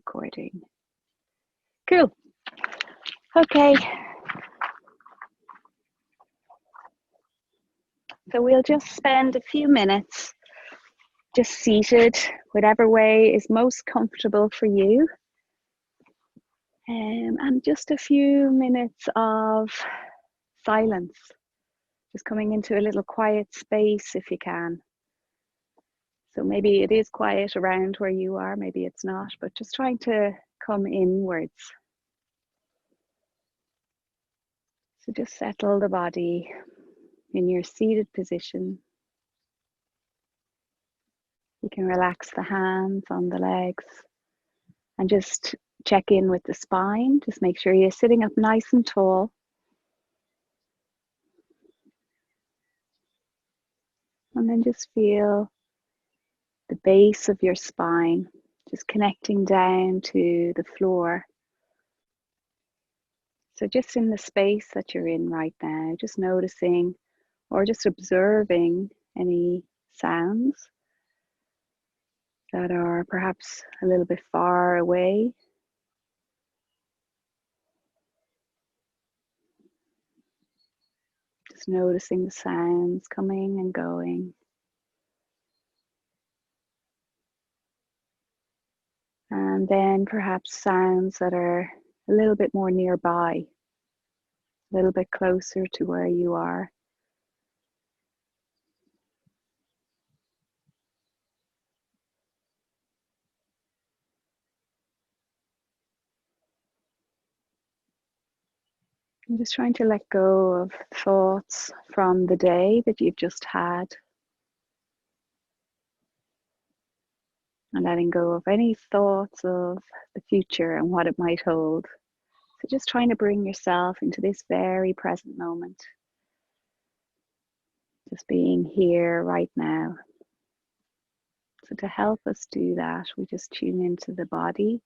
recording. Cool. Okay. So we'll just spend a few minutes just seated, whatever way is most comfortable for you. And just a few minutes of silence. Just coming into a little quiet space if you can. So maybe it is quiet around where you are, maybe it's not, but just trying to come inwards. So just settle the body in your seated position. You can relax the hands on the legs and just check in with the spine. Just make sure you're sitting up nice and tall. And then just feel the base of your spine, just connecting down to the floor. So just in the space that you're in right now, just noticing or just observing any sounds that are perhaps a little bit far away. Just noticing the sounds coming and going. And then perhaps sounds that are a little bit more nearby, a little bit closer to where you are. I'm just trying to let go of thoughts from the day that you've just had. And letting go of any thoughts of the future and what it might hold. So just trying to bring yourself into this very present moment. Just being here right now. So to help us do that, we just tune into the body,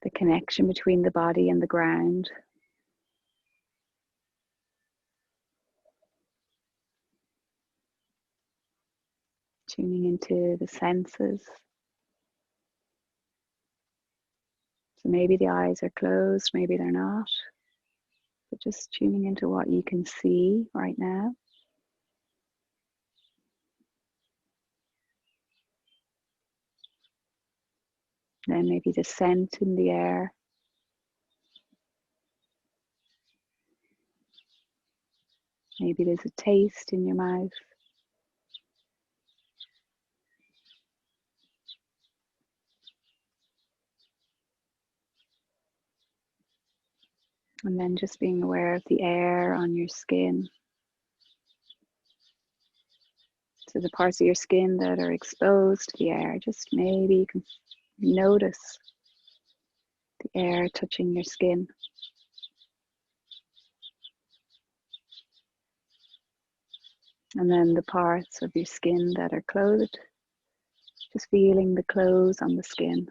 the connection between the body and the ground. Tuning into the senses. So maybe the eyes are closed, maybe they're not. But just tuning into what you can see right now. Then maybe the scent in the air. Maybe there's a taste in your mouth. And then just being aware of the air on your skin. So the parts of your skin that are exposed to the air, just maybe you can notice the air touching your skin. And then the parts of your skin that are clothed, just feeling the clothes on the skin.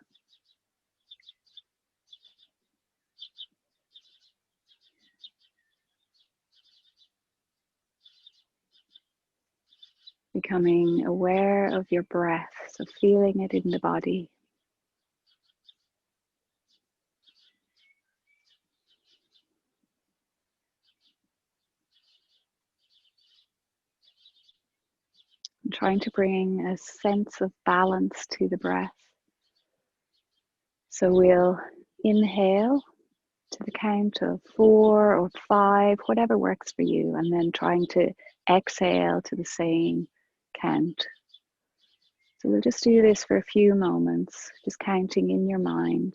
Becoming aware of your breath, so feeling it in the body. And trying to bring a sense of balance to the breath. So we'll inhale to the count of 4 or 5, whatever works for you, and then trying to exhale to the same count. So we'll just do this for a few moments, just counting in your mind.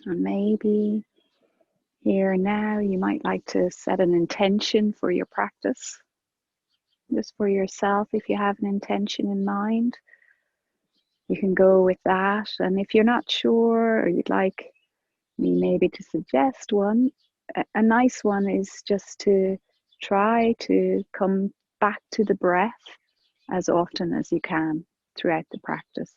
And maybe here now you might like to set an intention for your practice. Just for yourself, if you have an intention in mind. you can go with that. And if you're not sure, or you'd like me maybe to suggest one, a nice one is just to try to come back to the breath as often as you can throughout the practice.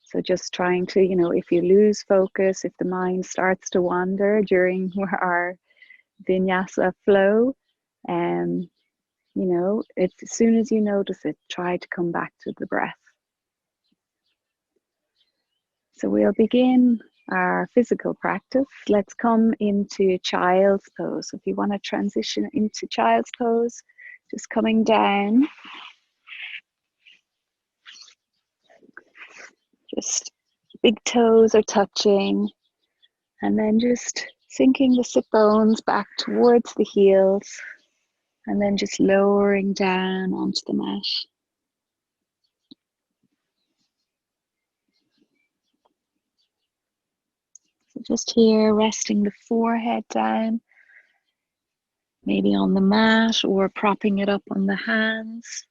So just trying to, if you lose focus, if the mind starts to wander during our Vinyasa flow, it's as soon as you notice it, try to come back to the breath. So we'll begin our physical practice. Let's come into child's pose. So if you want to transition into child's pose, just coming down. Just big toes are touching, and then just sinking the sit bones back towards the heels, and then just lowering down onto the mat. So just here, resting the forehead down, maybe on the mat or propping it up on the hands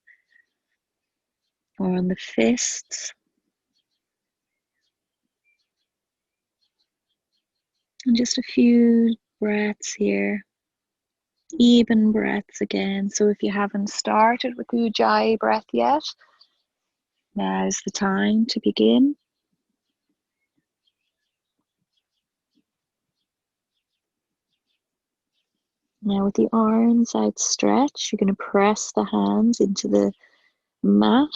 or on the fists. And just a few breaths here, even breaths again. So if you haven't started with the Ujjayi breath yet, now's the time to begin. Now with the arms outstretched, you're going to press the hands into the mat.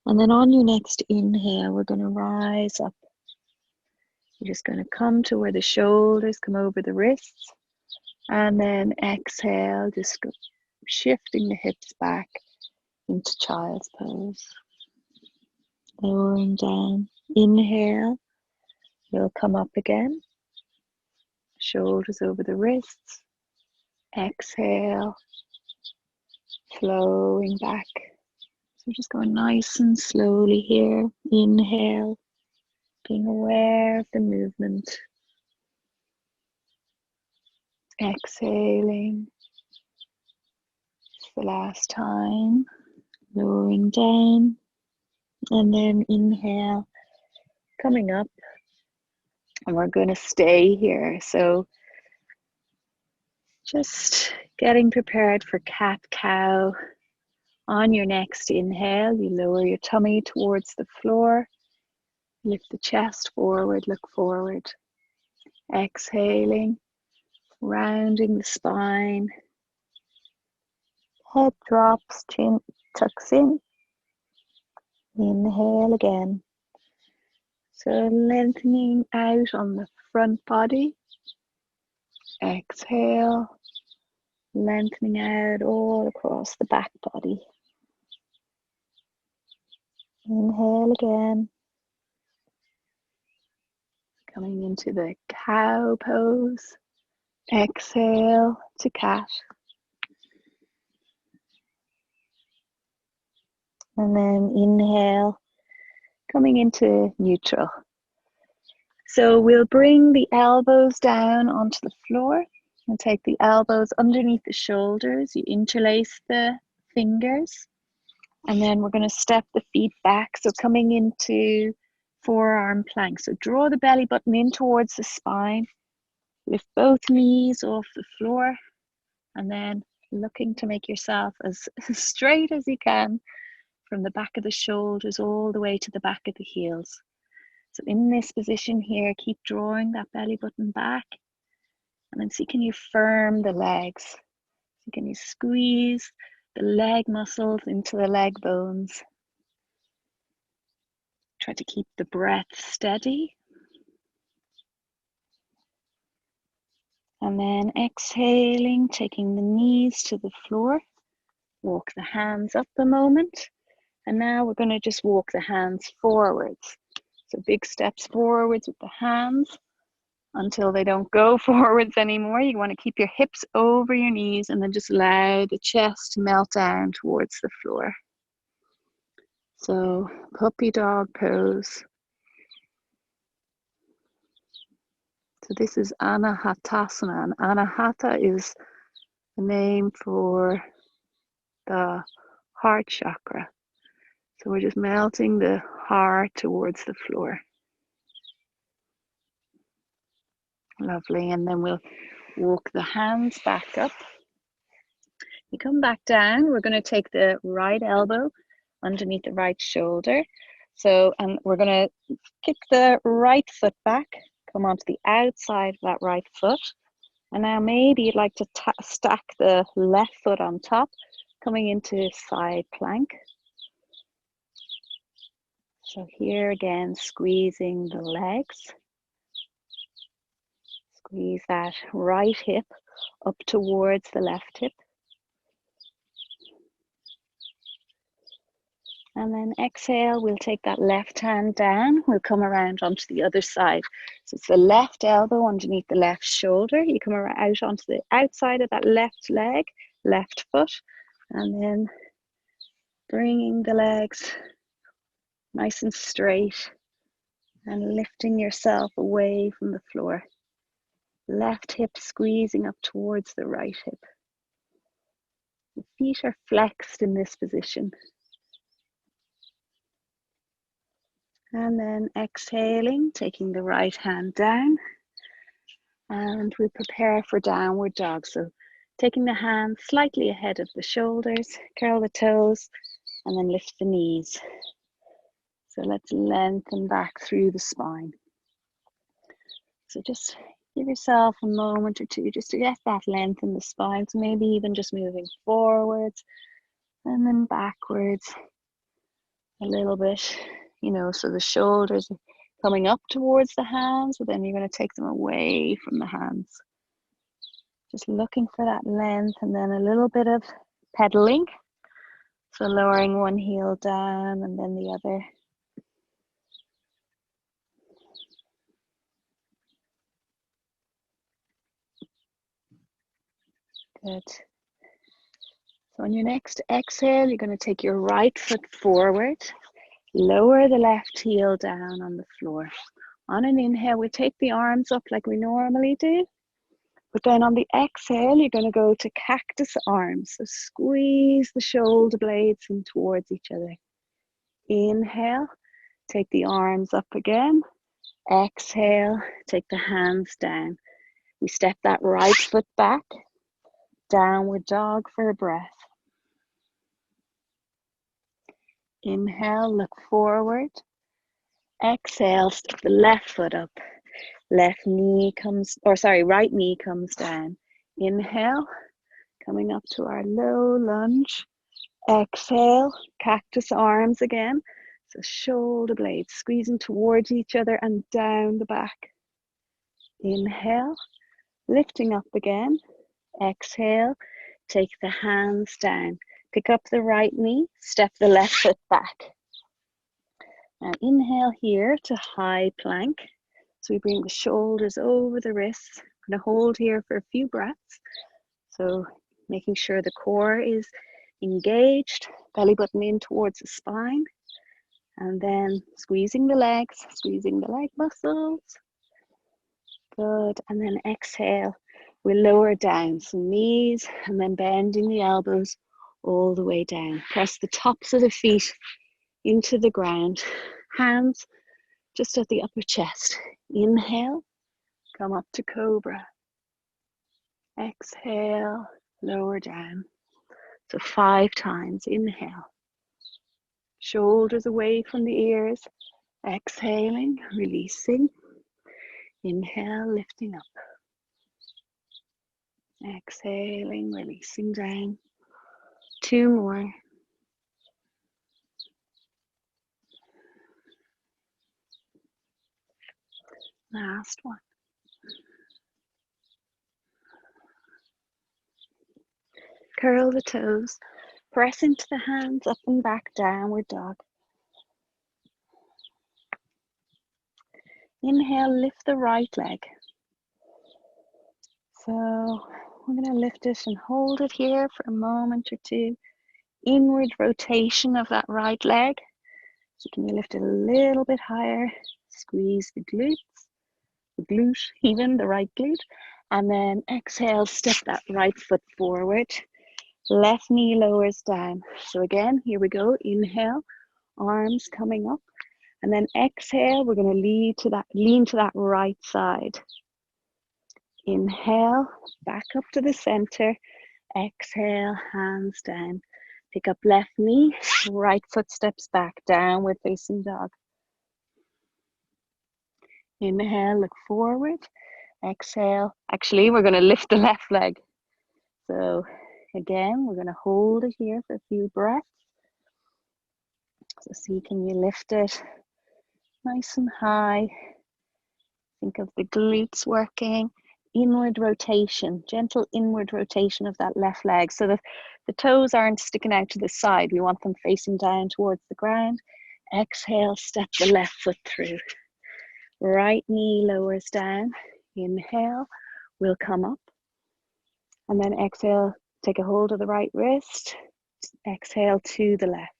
And then on your next inhale, we're going to rise up. You're just going to come to where the shoulders come over the wrists. And then exhale, just go shifting the hips back into child's pose. Lowering down. Inhale, you'll come up again. Shoulders over the wrists. Exhale, flowing back. So just going nice and slowly here. Inhale, being aware of the movement. Exhaling. The last time. Lowering down. And then inhale, coming up. And we're going to stay here. So just getting prepared for cat-cow. On your next inhale, you lower your tummy towards the floor. Lift the chest forward, look forward. Exhaling, rounding the spine. Head drops, chin tucks in. Inhale again. So lengthening out on the front body. Exhale, lengthening out all across the back body. Inhale again. Coming into the cow pose. Exhale to cat. And then inhale, coming into neutral. So we'll bring the elbows down onto the floor and take the elbows underneath the shoulders. You interlace the fingers. And then we're going to step the feet back. So coming into forearm plank. So draw the belly button in towards the spine. Lift both knees off the floor. And then looking to make yourself as straight as you can from the back of the shoulders all the way to the back of the heels. So in this position here, keep drawing that belly button back. And then see, can you firm the legs? So can you squeeze the leg muscles into the leg bones? Try to keep the breath steady. And then exhaling, taking the knees to the floor. Walk the hands up a moment. And now we're going to just walk the hands forwards. So big steps forwards with the hands until they don't go forwards anymore. You want to keep your hips over your knees and then just allow the chest to melt down towards the floor. So puppy dog pose. So this is Anahatasana, and Anahata is the name for the heart chakra. So we're just melting the heart towards the floor. Lovely. And then we'll walk the hands back up. You come back down. We're going to take the right elbow underneath the right shoulder. So, and we're going to kick the right foot back, come onto the outside of that right foot. And now maybe you'd like to stack the left foot on top, coming into side plank. So here again, squeezing the legs. Squeeze that right hip up towards the left hip. And then exhale, we'll take that left hand down. We'll come around onto the other side. So it's the left elbow underneath the left shoulder. You come out onto the outside of that left leg, left foot. And then bringing the legs nice and straight and lifting yourself away from the floor. Left hip squeezing up towards the right hip. The feet are flexed in this position. And then exhaling, taking the right hand down. And we prepare for downward dog. So taking the hands slightly ahead of the shoulders, curl the toes, and then lift the knees. So let's lengthen back through the spine. So just give yourself a moment or two just to get that length in the spine. So maybe even just moving forwards and then backwards a little bit, you know, so the shoulders are coming up towards the hands, but then you're going to take them away from the hands. Just looking for that length, and then a little bit of pedaling. So lowering one heel down and then the other. Good. So on your next exhale, you're going to take your right foot forward, lower the left heel down on the floor. On an inhale, we take the arms up like we normally do. But then on the exhale, you're going to go to cactus arms. So squeeze the shoulder blades in towards each other. Inhale, take the arms up again. Exhale, take the hands down. We step that right foot back. Downward dog for a breath. Inhale, look forward. Exhale, step the left foot up. Right knee comes down. Inhale, coming up to our low lunge. Exhale, cactus arms again. So shoulder blades squeezing towards each other and down the back. Inhale, lifting up again. Exhale, take the hands down. Pick up the right knee, step the left foot back. Now inhale here to high plank. So we bring the shoulders over the wrists. I'm going to hold here for a few breaths. So making sure the core is engaged, belly button in towards the spine. And then squeezing the legs, squeezing the leg muscles. Good. And then exhale. We lower down, so knees, and then bending the elbows all the way down. Press the tops of the feet into the ground. Hands just at the upper chest. Inhale, come up to cobra. Exhale, lower down. So 5 times. Inhale. Shoulders away from the ears. Exhaling, releasing. Inhale, lifting up. Exhaling, releasing down. 2 more. Last one. Curl the toes. Press into the hands, up and back, downward dog. Inhale, lift the right leg. So we're going to lift it and hold it here for a moment or two. Inward rotation of that right leg. So can you lift it a little bit higher? Squeeze the glutes, the glute, even the right glute. And then exhale, step that right foot forward. Left knee lowers down. So again, here we go. Inhale, arms coming up. And then exhale, we're going to lean to that right side. Inhale, back up to the center. Exhale, hands down. Pick up left knee, right foot steps back, downward facing dog. Inhale, look forward. Exhale. Actually, we're going to lift the left leg. So again, we're going to hold it here for a few breaths. So see, can you lift it nice and high? Think of the glutes working. Inward rotation, gentle inward rotation of that left leg so that the toes aren't sticking out to the side. We want them facing down towards the ground. Exhale, step the left foot through. Right knee lowers down. Inhale, we'll come up. And then exhale, take a hold of the right wrist. Exhale to the left.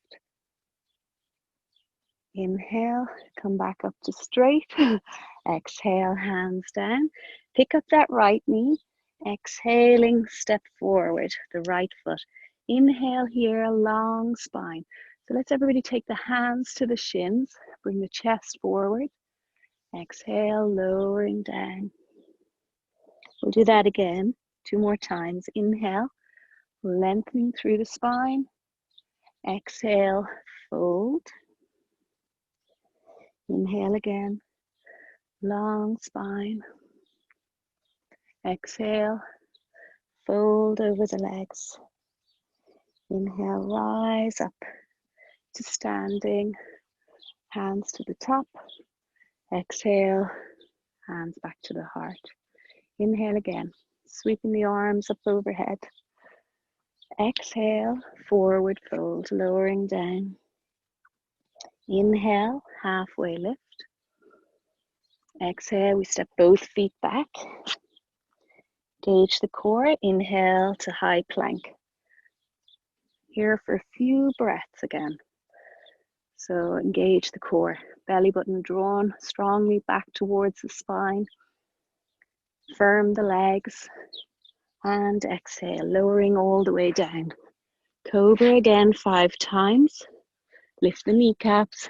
Inhale, come back up to straight. Exhale, hands down. Pick up that right knee. Exhaling, step forward, the right foot. Inhale here, a long spine. So let's everybody take the hands to the shins. Bring the chest forward. Exhale, lowering down. We'll do that again 2 more times. Inhale, lengthening through the spine. Exhale, fold. Inhale again, long spine. Exhale, fold over the legs. Inhale, rise up to standing, hands to the top. Exhale, hands back to the heart. Inhale again, sweeping the arms up overhead. Exhale, forward fold, lowering down. Inhale, halfway lift. Exhale, we step both feet back. Engage the core, inhale to high plank. Here for a few breaths again. So engage the core, belly button drawn strongly back towards the spine. Firm the legs and exhale, lowering all the way down. Cobra again 5 times. Lift the kneecaps.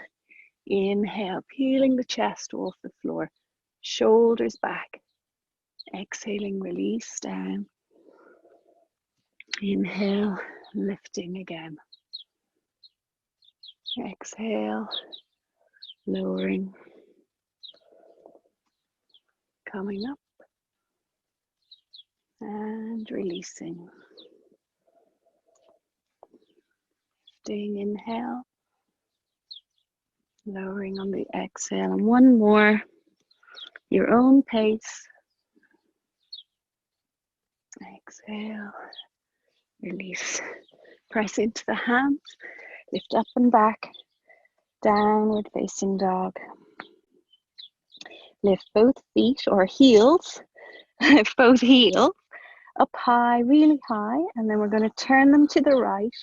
Inhale, peeling the chest off the floor. Shoulders back. Exhaling, release down. Inhale, lifting again. Exhale, lowering. Coming up. And releasing. Lifting, inhale. Lowering on the exhale. And one more. Your own pace. Exhale. Release. Press into the hands. Lift up and back. Downward facing dog. Lift both feet or heels. Lift both heels up high, really high. And then we're going to turn them to the right.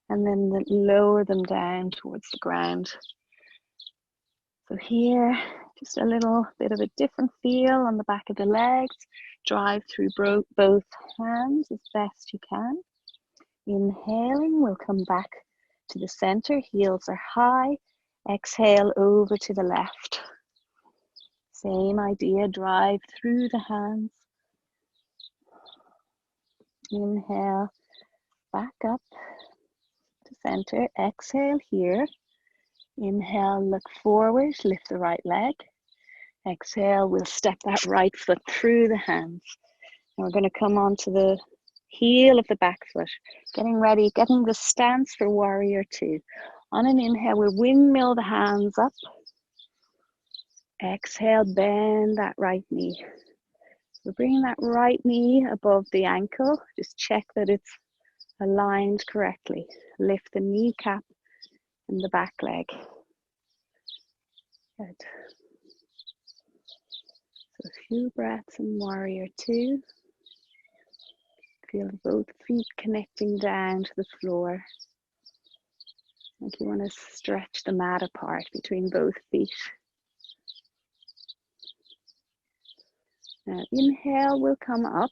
And then lower them down towards the ground. So here, just a little bit of a different feel on the back of the legs. Drive through both hands as best you can. Inhaling, we'll come back to the center. Heels are high. Exhale over to the left. Same idea, drive through the hands. Inhale, back up to center. Exhale here. Inhale, look forward, lift the right leg. Exhale, we'll step that right foot through the hands. And we're going to come onto the heel of the back foot. Getting ready, getting the stance for warrior 2. On an inhale, we'll windmill the hands up. Exhale, bend that right knee. We're bringing that right knee above the ankle. Just check that it's aligned correctly. Lift the kneecap and the back leg. Good. So a few breaths in warrior 2. Feel both feet connecting down to the floor. Like you want to stretch the mat apart between both feet. Now inhale, we'll come up.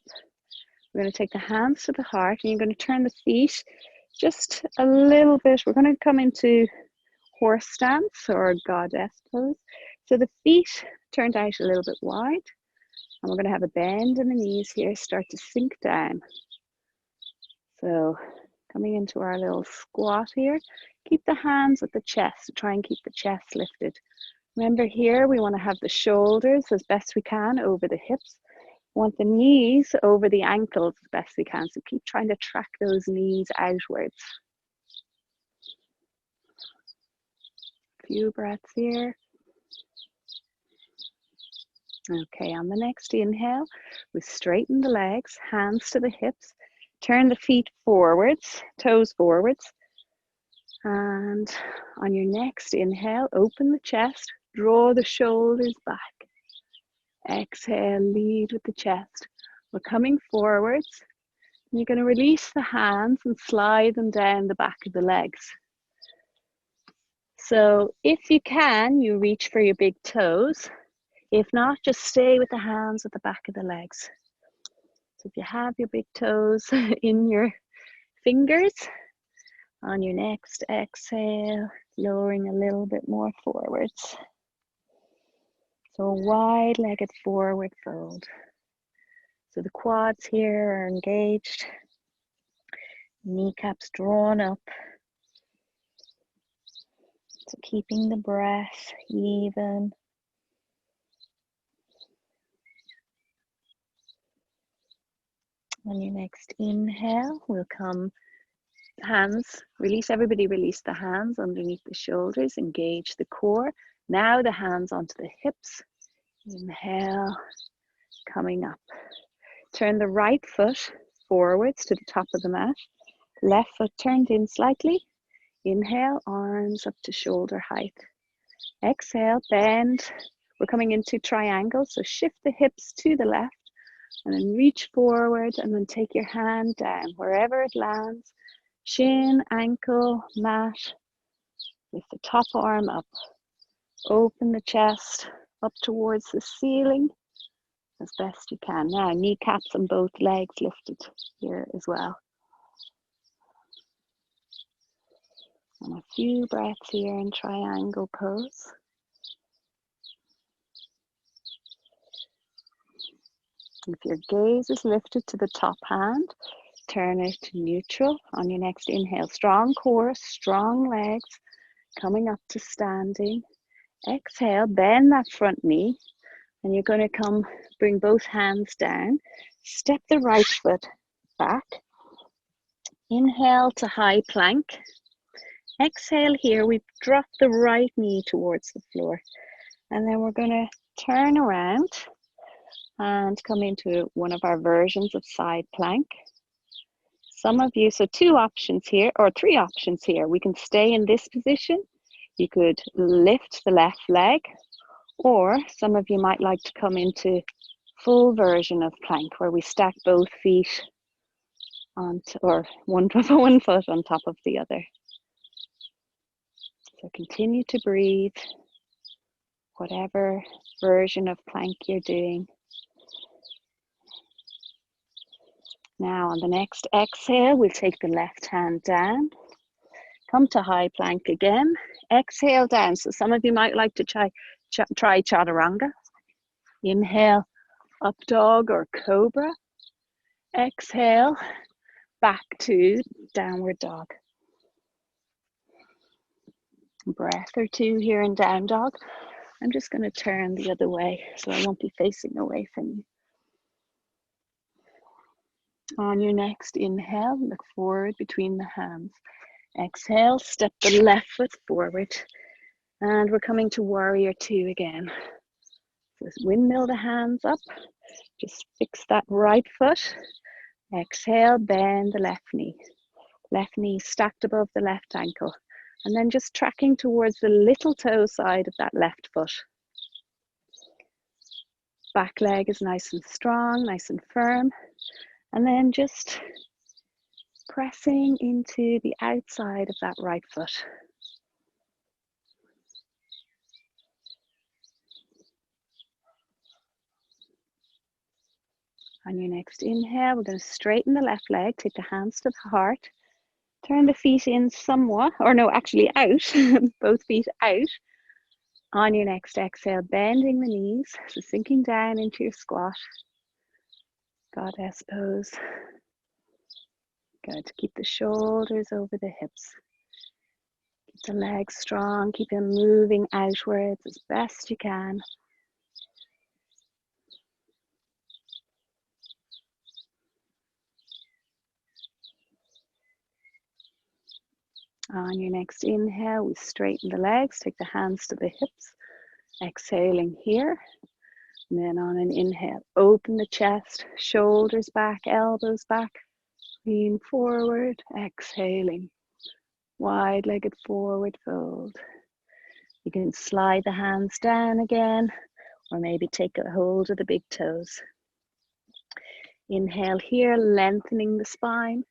We're going to take the hands to the heart and you're going to turn the feet just a little bit. We're going to come into horse stance or goddess pose. So the feet turned out a little bit wide, and we're going to have a bend in the knees here, start to sink down. So coming into our little squat here, keep the hands at the chest, try and keep the chest lifted. Remember here, we want to have the shoulders as best we can over the hips. We want the knees over the ankles as best we can. So keep trying to track those knees outwards. A few breaths here. Okay, on the next inhale, we straighten the legs, hands to the hips, turn the feet forwards, toes forwards. And on your next inhale, open the chest, draw the shoulders back. Exhale, lead with the chest. We're coming forwards. You're going to release the hands and slide them down the back of the legs. So if you can, you reach for your big toes. If not, just stay with the hands at the back of the legs. So if you have your big toes in your fingers, on your next exhale, lowering a little bit more forwards. So a wide-legged forward fold. So the quads here are engaged, kneecaps drawn up. So keeping the breath even. On your next inhale, we'll come hands, release, everybody release the hands underneath the shoulders, engage the core. Now the hands onto the hips. Inhale, coming up. Turn the right foot forwards to the top of the mat. Left foot turned in slightly. Inhale, arms up to shoulder height. Exhale, bend. We're coming into triangle, so shift the hips to the left and then reach forward and then take your hand down wherever it lands. Shin, ankle, mat. Lift the top arm up. Open the chest up towards the ceiling as best you can. Now, kneecaps and both legs lifted here as well. And a few breaths here in triangle pose. If your gaze is lifted to the top hand, turn it to neutral. On your next inhale, strong core, strong legs, coming up to standing. Exhale, bend that front knee, and you're going to come, bring both hands down. Step the right foot back. Inhale to high plank. Exhale here, we drop the right knee towards the floor. And then we're going to turn around and come into one of our versions of side plank. Some of you, so two options here, or three options here. We can stay in this position. You could lift the left leg, or some of you might like to come into full version of plank where we stack both feet onto, or one foot on top of the other. So continue to breathe, whatever version of plank you're doing. Now on the next exhale, we'll take the left hand down. Come to high plank again. Exhale down. So some of you might like to try Chaturanga. Inhale, up dog or cobra. Exhale, back to downward dog. Breath or two here in down dog. I'm just going to turn the other way so I won't be facing away from you. On your next inhale, look forward between the hands. Exhale, step the left foot forward. And we're coming to warrior two again. Just windmill the hands up. Just fix that right foot. Exhale, bend the left knee. Left knee stacked above the left ankle. And then just tracking towards the little toe side of that left foot. Back leg is nice and strong, nice and firm. And then just pressing into the outside of that right foot. On your next inhale, we're going to straighten the left leg, take the hands to the heart, Turn the feet in somewhat, or no, actually out, both feet out. On your next exhale, bending the knees, so sinking down into your squat. Goddess pose. Good. Keep the shoulders over the hips. Keep the legs strong. Keep them moving outwards as best you can. On your next inhale, we straighten the legs, take the hands to the hips, exhaling here. And then on an inhale, open the chest, shoulders back, elbows back, lean forward, exhaling. Wide-legged forward fold. You can slide the hands down again, or maybe take a hold of the big toes. Inhale here, lengthening the spine.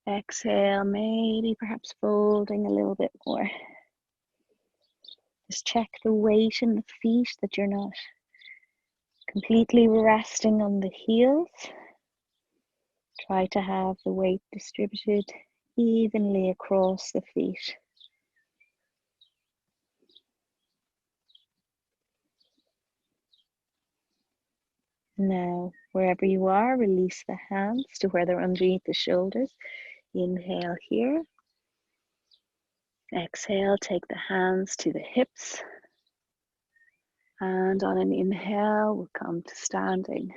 Exhale, maybe perhaps folding a little bit more. Just check the weight in the feet, that you're not completely resting on the heels. Try to have the weight distributed evenly across the feet. Now, wherever you are, release the hands to where they're underneath the shoulders. Inhale here. Exhale, take the hands to the hips. And on an inhale, we'll come to standing.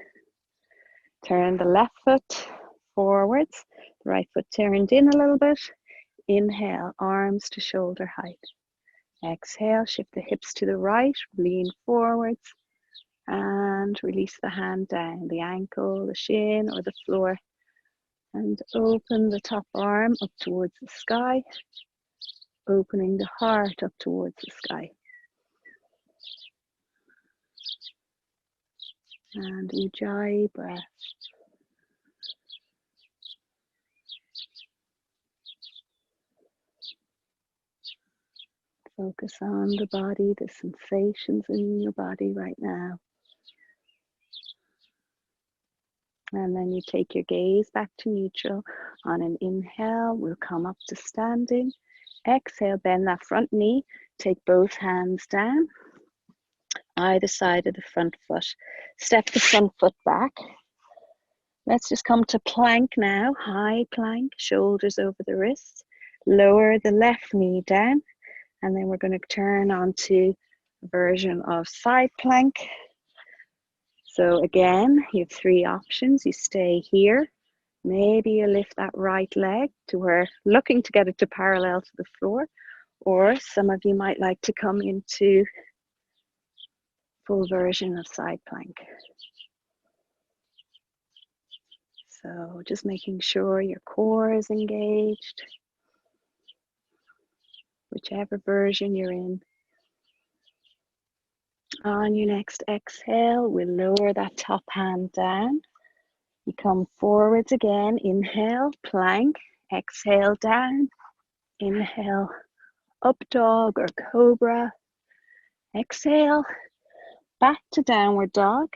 Turn the left foot forwards, the right foot turned in a little bit. Inhale, arms to shoulder height. Exhale, shift the hips to the right, lean forwards, and release the hand down, the ankle, the shin, or the floor. And open the top arm up towards the sky, opening the heart up towards the sky. And Ujjayi breath. Focus on the body, the sensations in your body right now. And then you take your gaze back to neutral. On an inhale, we'll come up to standing. Exhale, bend that front knee. Take both hands down, either side of the front foot. Step the front foot back. Let's just come to plank now. High plank, shoulders over the wrists. Lower the left knee down. And then we're going to turn onto a version of side plank. So again, you have three options. You stay here. Maybe you lift that right leg to where, looking to get it to parallel to the floor. Or some of you might like to come into full version of side plank. So just making sure your core is engaged, whichever version you're in. On your next exhale, we'll lower that top hand down. You come forwards again. Inhale, plank. Exhale, down. Inhale, up dog or cobra. Exhale, back to downward dog.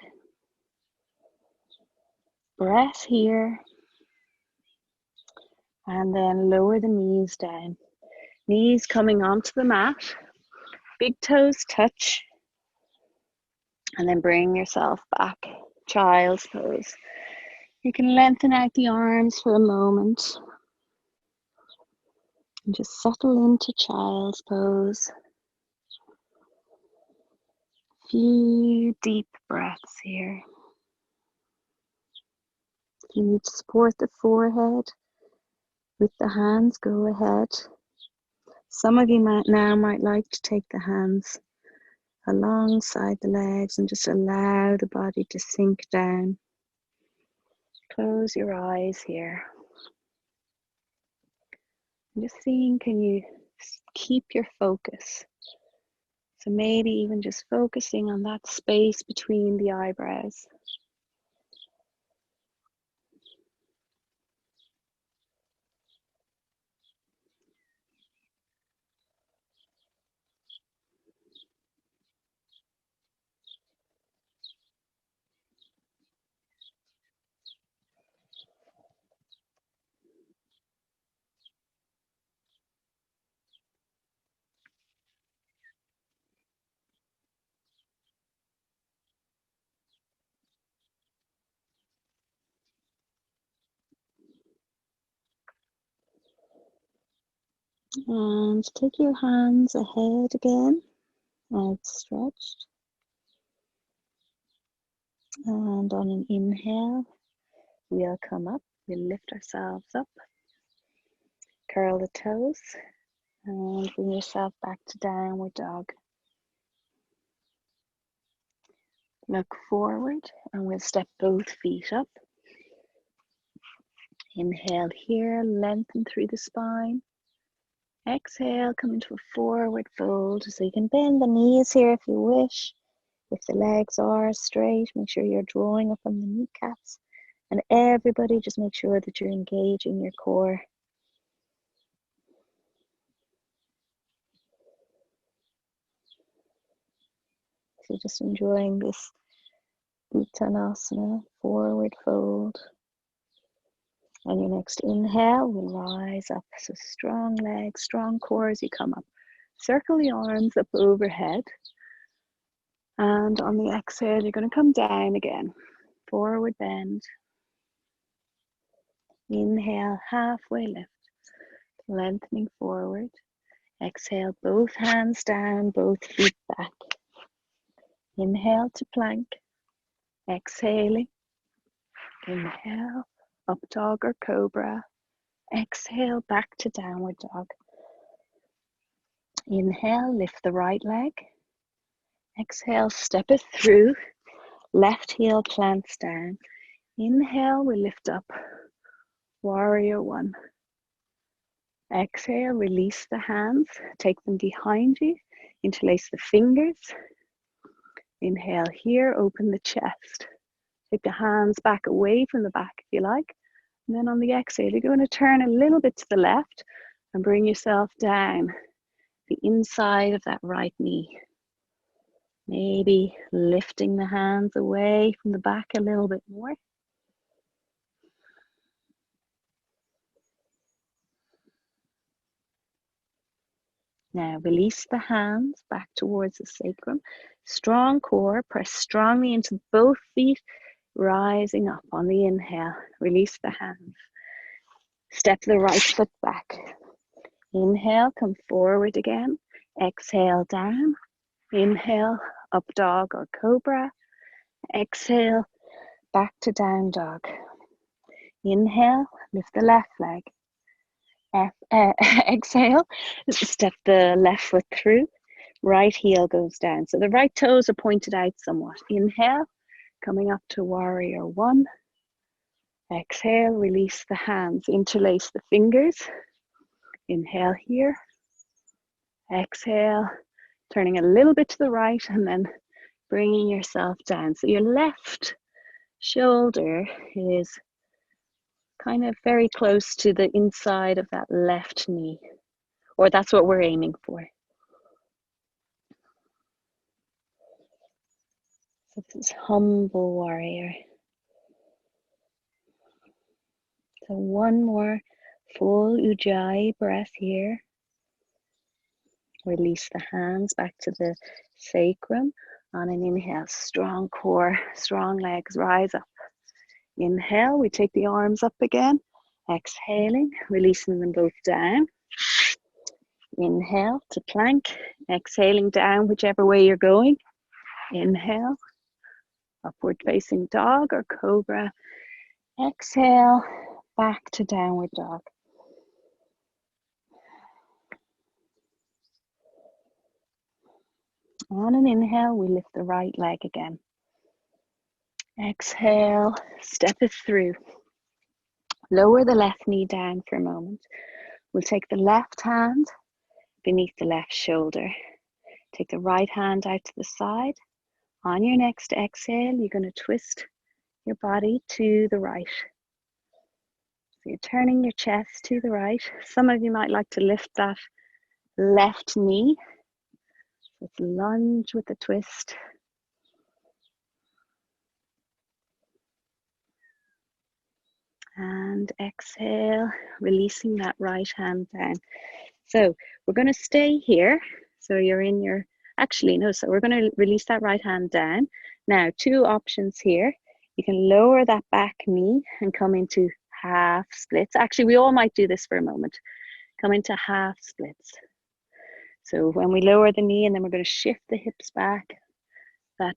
Breath here. And then lower the knees down. Knees coming onto the mat. Big toes touch. And then bring yourself back. Child's pose. You can lengthen out the arms for a moment. And just settle into child's pose. Few deep breaths here. If you need to support the forehead with the hands, go ahead. Some of you might like to take the hands alongside the legs and just allow the body to sink down. Close your eyes here. And just seeing, can you keep your focus? So maybe even just focusing on that space between the eyebrows. And take your hands ahead again, outstretched. And on an inhale, we'll come up, we'll lift ourselves up, curl the toes, and bring yourself back to downward dog. Look forward, and we'll step both feet up. Inhale here, lengthen through the spine. Exhale, come into a forward fold, so you can bend the knees here if you wish. If the legs are straight, make sure you're drawing up on the kneecaps. And everybody, just make sure that you're engaging your core. So just enjoying this Uttanasana, forward fold. On your next inhale, we'll rise up. So strong legs, strong core as you come up. Circle the arms up overhead. And on the exhale, you're going to come down again. Forward bend. Inhale, halfway lift. Lengthening forward. Exhale, both hands down, both feet back. Inhale to plank. Exhaling. Inhale, up dog or cobra. Exhale, back to downward dog. Inhale, lift the right leg. Exhale, step it through. Left heel plants down. Inhale, we lift up. Warrior one. Exhale, release the hands. Take them behind you. Interlace the fingers. Inhale here, open the chest. Take the hands back away from the back if you like. And then on the exhale, you're going to turn a little bit to the left and bring yourself down the inside of that right knee. Maybe lifting the hands away from the back a little bit more. Now release the hands back towards the sacrum. Strong core, press strongly into both feet, rising up on the inhale. Release the hands. Step the right foot back. Inhale, come forward again. Exhale, down. Inhale, up dog or cobra. Exhale, back to down dog. Inhale, lift the left leg. Exhale, step the left foot through. Right heel goes down. So the right toes are pointed out somewhat. Inhale, coming up to warrior one. Exhale, release the hands, interlace the fingers. Inhale here. Exhale, turning a little bit to the right and then bringing yourself down. So your left shoulder is kind of very close to the inside of that left knee, or that's what we're aiming for. So this is humble warrior. So one more full Ujjayi breath here. Release the hands back to the sacrum. On an inhale, strong core, strong legs, rise up. Inhale, we take the arms up again. Exhaling, releasing them both down. Inhale to plank, exhaling down whichever way you're going. Inhale, upward facing dog or cobra. Exhale, back to downward dog. On an inhale, we lift the right leg again. Exhale, step it through. Lower the left knee down for a moment. We'll take the left hand beneath the left shoulder. Take the right hand out to the side. On your next exhale, you're going to twist your body to the right. So you're turning your chest to the right. Some of you might like to lift that left knee. Let's lunge with a twist. And exhale, releasing that right hand down. So we're going to stay here. So you're in your, actually no, so we're going to release that right hand down. Now, two options here. You can lower that back knee and come into half splits. Actually, we all might do this for a moment. come into half splits. So when we lower the knee, and then we're going to shift the hips back, that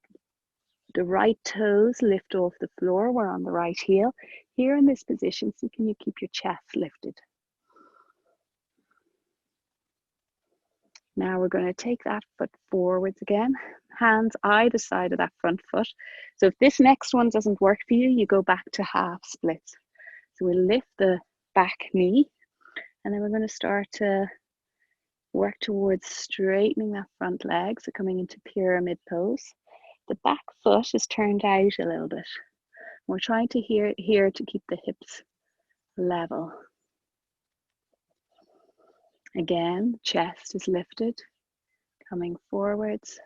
the right toes lift off the floor, we're on the right heel. Here in this position, see, can you keep your chest lifted? Now we're going to take that foot forwards again, hands either side of that front foot. So if this next one doesn't work for you, you go back to half splits. So we'll lift the back knee, and then we're going to start to work towards straightening that front leg, so coming into pyramid pose. The back foot is turned out a little bit. We're trying to here to keep the hips level. Again, chest is lifted, coming forwards.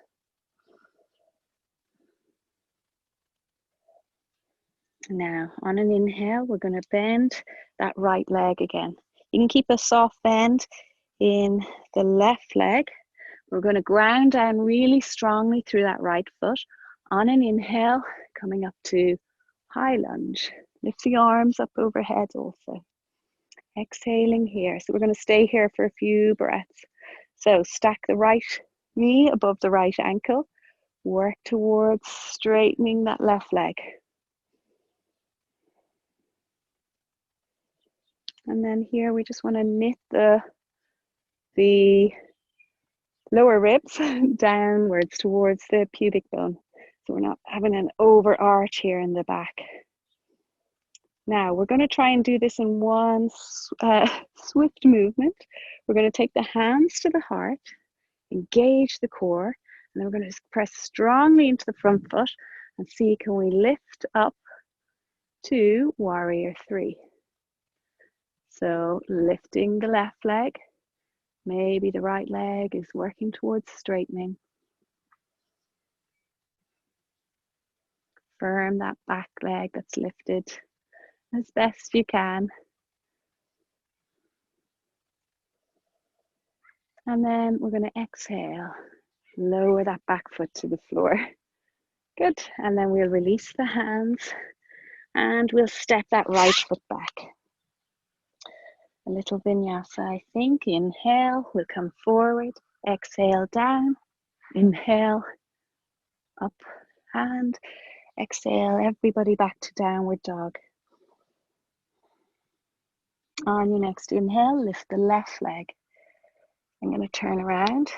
Now, on an inhale, we're going to bend that right leg again. You can keep a soft bend in the left leg. We're going to ground down really strongly through that right foot. On an inhale, coming up to high lunge. Lift the arms up overhead also. Exhaling here. So we're going to stay here for a few breaths. So stack the right knee above the right ankle. Work towards straightening that left leg. And then here we just want to knit the lower ribs downwards towards the pubic bone. So we're not having an overarch here in the back. Now we're going to try and do this in one swift movement. We're going to take the hands to the heart, engage the core, and then we're going to press strongly into the front foot and see, can we lift up to warrior three. So lifting the left leg, maybe the right leg is working towards straightening. Firm that back leg that's lifted as best you can. And then we're going to exhale, lower that back foot to the floor. Good. And then we'll release the hands and we'll step that right foot back. A little vinyasa, I think. Inhale, we'll come forward. Exhale, down. Inhale, up, and exhale, everybody back to downward dog. On your next inhale, lift the left leg. I'm going to turn around.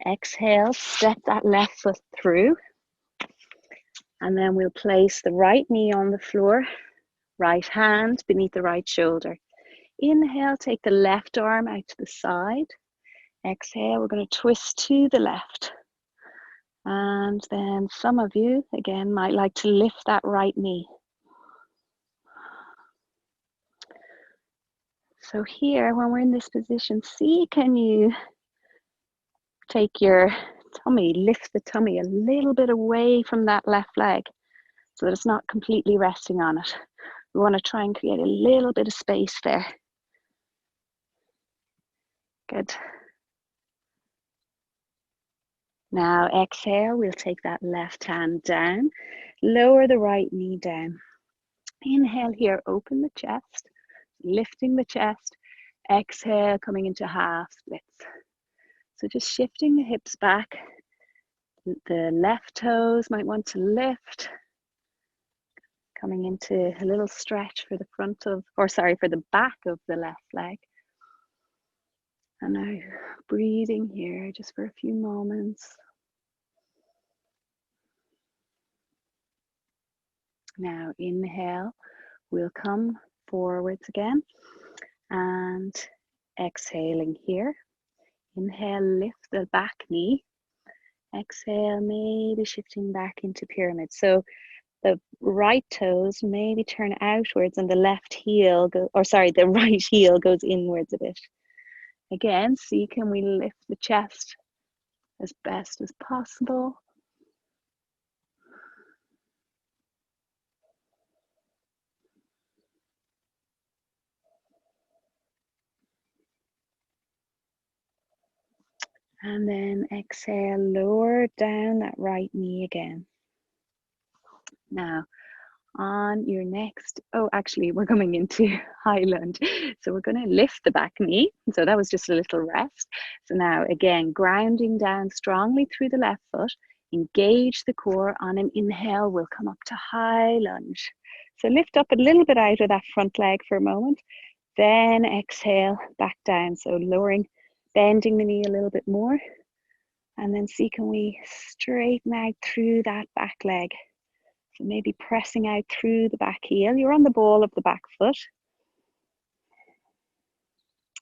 Exhale, step that left foot through. And then we'll place the right knee on the floor, right hand beneath the right shoulder. Inhale, take the left arm out to the side. Exhale, we're going to twist to the left. And then some of you, again, might like to lift that right knee. So here, when we're in this position, see, can you take your tummy, lift the tummy a little bit away from that left leg so that it's not completely resting on it. We want to try and create a little bit of space there. Good. Now exhale, we'll take that left hand down, lower the right knee down. Inhale here, open the chest, lifting the chest. Exhale, coming into half splits. So just shifting the hips back. The left toes might want to lift. Coming into a little stretch for the front of, or sorry, for the back of the left leg. And now breathing here just for a few moments. Now inhale, we'll come forwards again and exhaling here. Inhale, lift the back knee. Exhale, maybe shifting back into pyramid. So the right toes maybe turn outwards and the left heel, the right heel goes inwards a bit. Again, see, can we lift the chest as best as possible? And then exhale, lower down that right knee again. Now, On your next, oh, actually, we're coming into high lunge. So we're going to lift the back knee. So that was just a little rest. So now, again, grounding down strongly through the left foot. Engage the core. On an inhale, we'll come up to high lunge. So lift up a little bit out of that front leg for a moment. Then exhale, back down. So lowering, bending the knee a little bit more. And then see, can we straighten out through that back leg? So maybe pressing out through the back heel. You're on the ball of the back foot.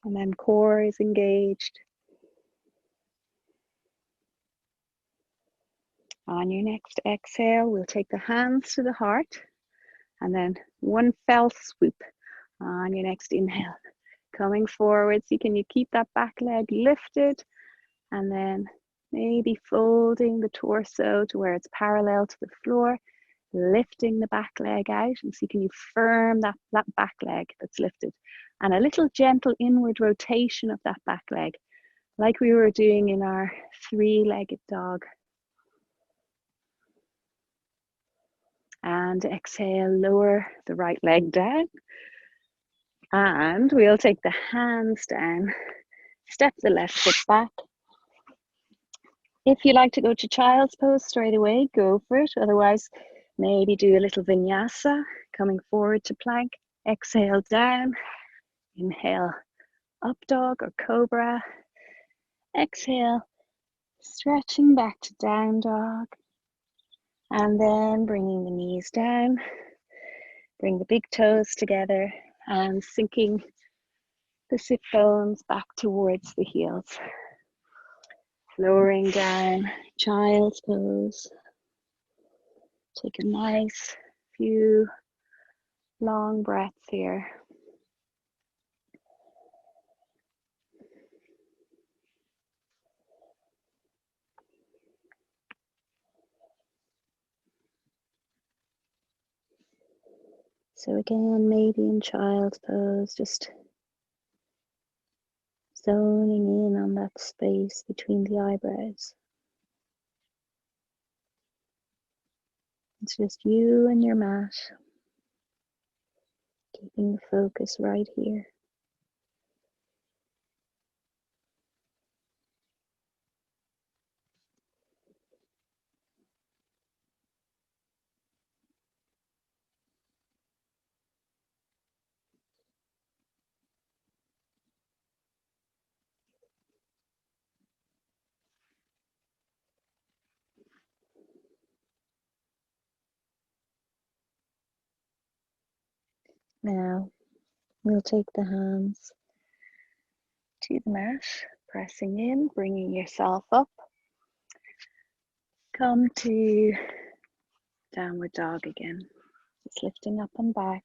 And then core is engaged. On your next exhale, we'll take the hands to the heart. And then one fell swoop on your next inhale. Coming forward, see, can you keep that back leg lifted? And then maybe folding the torso to where it's parallel to the floor. Lifting the back leg out, and see, can you firm that back leg that's lifted, and a little gentle inward rotation of that back leg, like we were doing in our three-legged dog. And exhale, lower the right leg down, and we'll take the hands down, step the left foot back. If you like to go to child's pose straight away, go for it. Otherwise, maybe do a little vinyasa, coming forward to plank. Exhale down, inhale up dog or cobra. Exhale, stretching back to down dog. And then bringing the knees down. Bring the big toes together and sinking the sit bones back towards the heels. Lowering down, child's pose. Take a nice few long breaths here. So again, maybe in child's pose, just zoning in on that space between the eyebrows. It's just you and your mat, keeping the focus right here. Now, we'll take the hands to the mat, pressing in, bringing yourself up. Come to downward dog again. Just lifting up and back.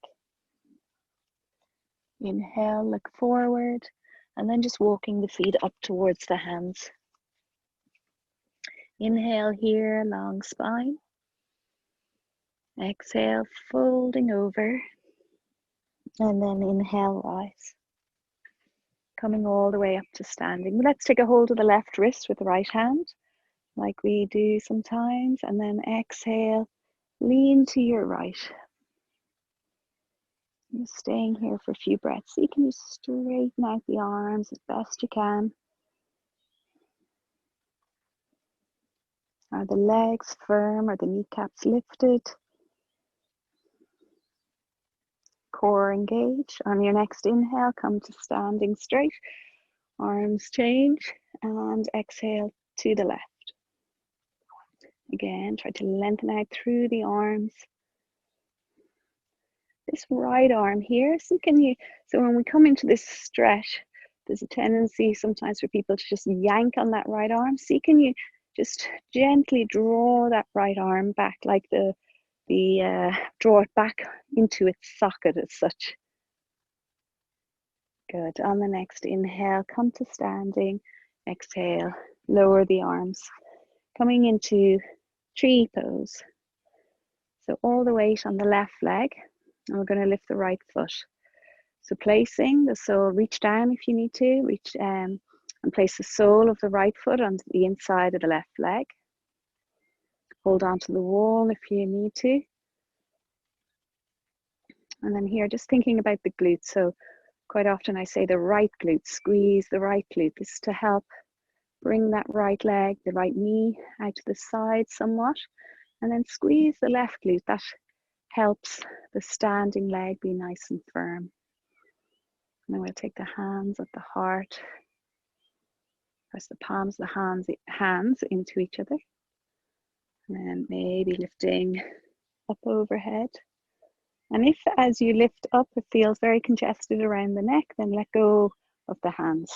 Inhale, look forward, and then just walking the feet up towards the hands. Inhale here, long spine. Exhale, folding over. And then inhale, rise. Coming all the way up to standing. Let's take a hold of the left wrist with the right hand, like we do sometimes. And then exhale, lean to your right. You're staying here for a few breaths. So you can just straighten out the arms as best you can. Are the legs firm? Are the kneecaps lifted? Core engaged. On your next inhale, come to standing straight. Arms change and exhale to the left. Again, try to lengthen out through the arms. This right arm here, so when we come into this stretch, there's a tendency sometimes for people to just yank on that right arm. So can you just gently draw that right arm back, like draw it back into its socket as such. Good. On the next inhale, come to standing. Exhale, lower the arms. Coming into tree pose. So all the weight on the left leg, and we're going to lift the right foot. So placing the sole, reach down if you need to, and place the sole of the right foot on the inside of the left leg. Hold on to the wall if you need to. And then here, just thinking about the glutes. So quite often I say the right glute, squeeze the right glute. This is to help bring that right leg, the right knee out to the side somewhat. And then squeeze the left glute. That helps the standing leg be nice and firm. And then we'll take the hands at the heart. Press the palms of the hands into each other. And then maybe lifting up overhead. And if as you lift up, it feels very congested around the neck, then let go of the hands.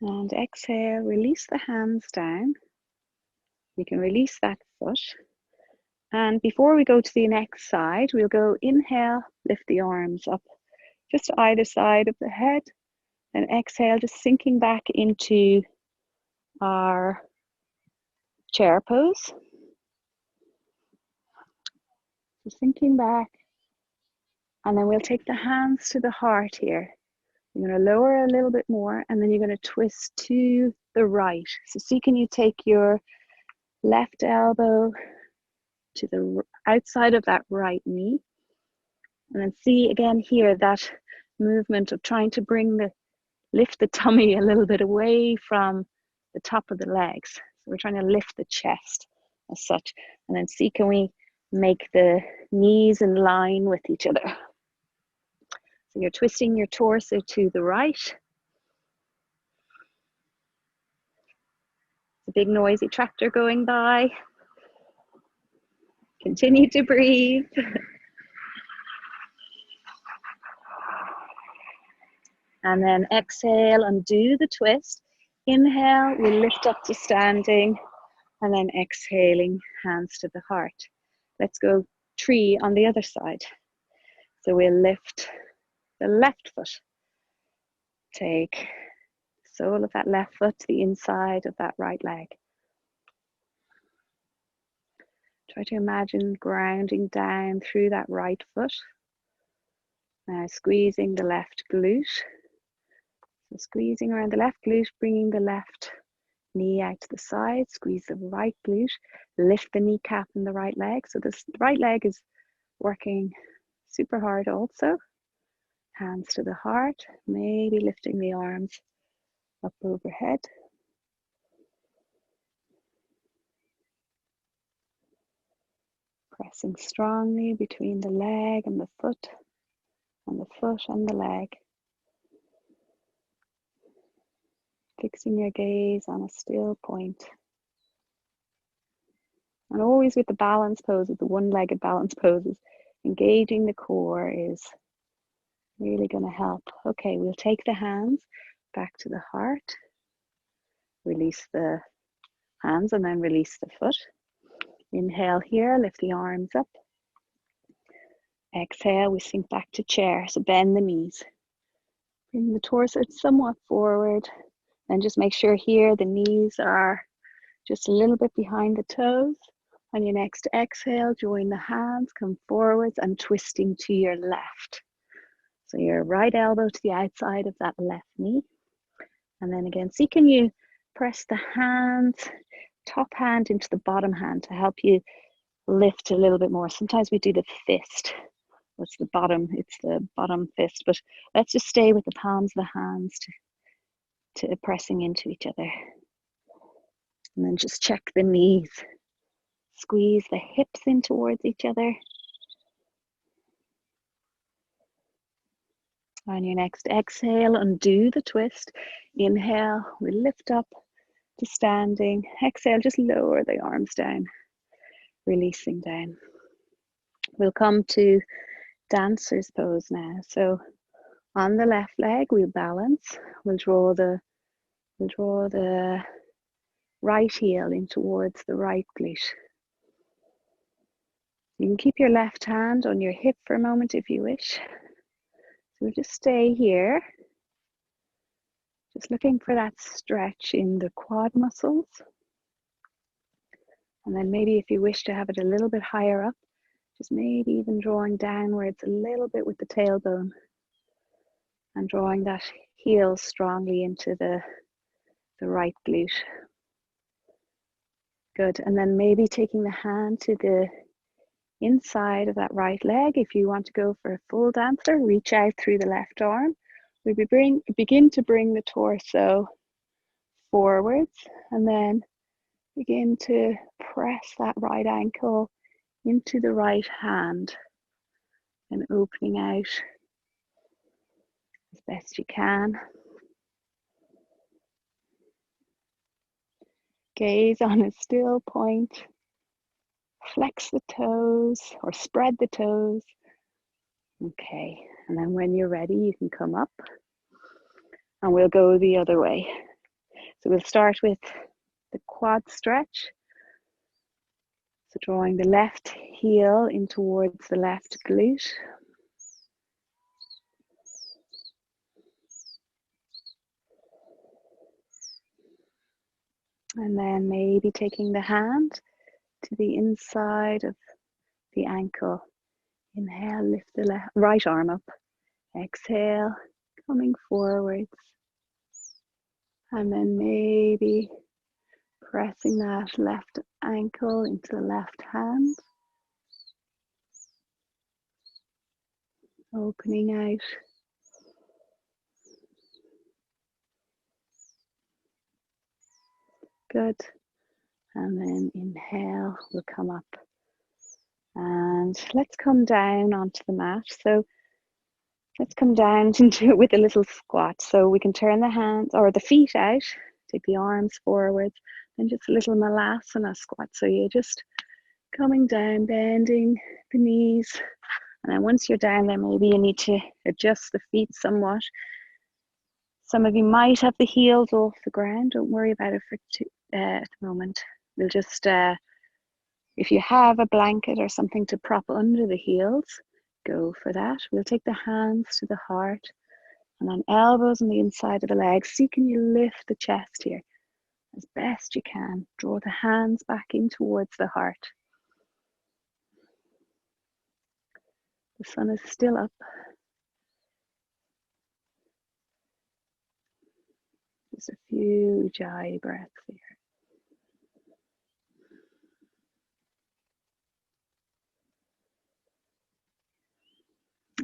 And exhale, release the hands down. You can release that foot. And before we go to the next side, we'll go inhale, lift the arms up, just either side of the head. And exhale, just sinking back into our chair pose. Just sinking back. And then we'll take the hands to the heart here. You're going to lower a little bit more, and then you're going to twist to the right. So see, can you take your left elbow to the outside of that right knee? And then see again here that movement of trying to lift the tummy a little bit away from the top of the legs. So we're trying to lift the chest as such. And then see, can we make the knees in line with each other? So you're twisting your torso to the right. A big noisy tractor going by. Continue to breathe. And then exhale, undo the twist. Inhale, we lift up to standing. And then exhaling, hands to the heart. Let's go tree on the other side. So we'll lift the left foot. Take the sole of that left foot to the inside of that right leg. Try to imagine grounding down through that right foot. Now squeezing the left glute. So squeezing around the left glute, bringing the left knee out to the side, squeeze the right glute, lift the kneecap in the right leg. So this right leg is working super hard also. Hands to the heart, maybe lifting the arms up overhead. Pressing strongly between the leg and the foot, and the foot and the leg. Fixing your gaze on a still point. And always with the balance poses, the one-legged balance poses, engaging the core is really going to help. Okay, we'll take the hands back to the heart. Release the hands and then release the foot. Inhale here, lift the arms up. Exhale, we sink back to chair. So bend the knees. Bring the torso somewhat forward. And just make sure here the knees are just a little bit behind the toes. On your next exhale, join the hands, come forwards and twisting to your left. So your right elbow to the outside of that left knee. And then again, see, can you press the hands, top hand into the bottom hand to help you lift a little bit more. Sometimes we do the fist. It's the bottom fist, but let's just stay with the palms of the hands to pressing into each other. And then just check the knees. Squeeze the hips in towards each other. On your next exhale, undo the twist. Inhale, we lift up to standing. Exhale, just lower the arms down, releasing down. We'll come to dancer's pose now. So on the left leg, we'll balance. We'll draw the right heel in towards the right glute. You can keep your left hand on your hip for a moment if you wish. So just stay here. Just looking for that stretch in the quad muscles. And then maybe if you wish to have it a little bit higher up, just maybe even drawing downwards a little bit with the tailbone and drawing that heel strongly into the the right glute. Good, and then maybe taking the hand to the inside of that right leg. If you want to go for a full dancer, reach out through the left arm. We begin to bring the torso forwards, and then begin to press that right ankle into the right hand and opening out as best you can. Gaze on a still point. Flex the toes or spread the toes. Okay, and then when you're ready, you can come up and we'll go the other way. So we'll start with the quad stretch. So drawing the left heel in towards the left glute. And then maybe taking the hand to the inside of the ankle. Inhale, lift the right arm up. Exhale, coming forwards. And then maybe pressing that left ankle into the left hand. Opening out. Good. And then inhale, we'll come up. And let's come down onto the mat. So let's come down into it with a little squat. So we can turn the hands or the feet out, take the arms forward, and just a little malasana squat. So you're just coming down, bending the knees. And then once you're down there, maybe you need to adjust the feet somewhat. Some of you might have the heels off the ground. Don't worry about it at the moment. We'll just, if you have a blanket or something to prop under the heels, go for that. We'll take the hands to the heart and then elbows on the inside of the legs. See, can you lift the chest here as best you can? Draw the hands back in towards the heart. The sun is still up. Just a few ujjayi breaths here.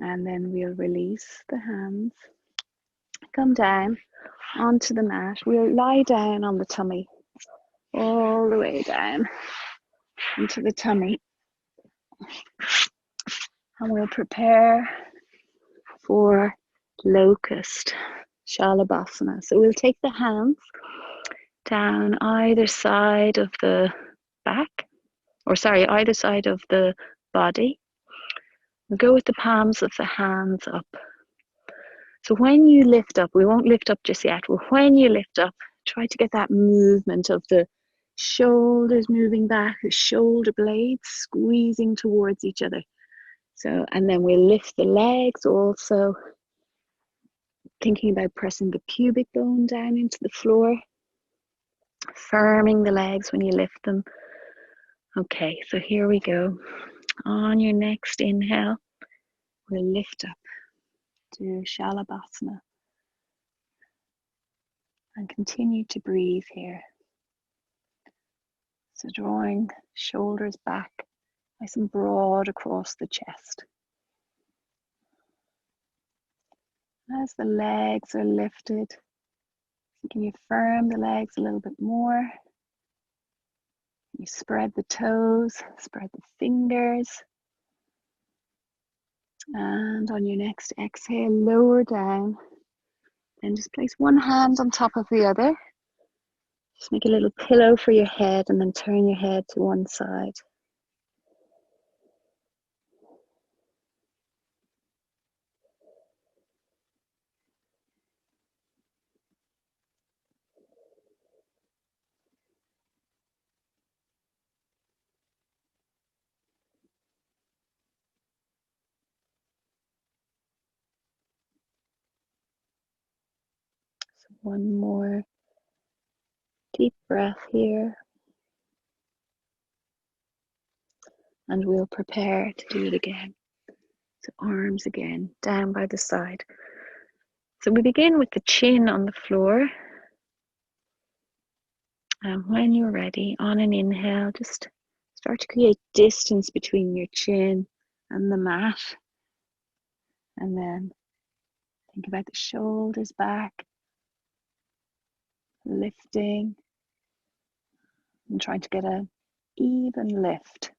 And then we'll release the hands. Come down onto the mat. We'll lie down on the tummy, all the way down into the tummy. And we'll prepare for locust, Shavasana. So we'll take the hands down either side of the back, either side of the body. We'll go with the palms of the hands up. So when you lift up, we won't lift up just yet, but when you lift up, try to get that movement of the shoulders moving back, the shoulder blades squeezing towards each other. So, and then we'll lift the legs also, thinking about pressing the pubic bone down into the floor, firming the legs when you lift them. Okay, so here we go. On your next inhale, we'll lift up to Shavasana and continue to breathe here. So drawing shoulders back nice and broad across the chest. As the legs are lifted, can you firm the legs a little bit more? You spread the toes, spread the fingers. And on your next exhale, lower down. Then just place one hand on top of the other. Just make a little pillow for your head and then turn your head to one side. So one more deep breath here. And we'll prepare to do it again. So arms again, down by the side. So we begin with the chin on the floor. And when you're ready, on an inhale, just start to create distance between your chin and the mat. And then think about the shoulders back, lifting, and trying to get an even lift.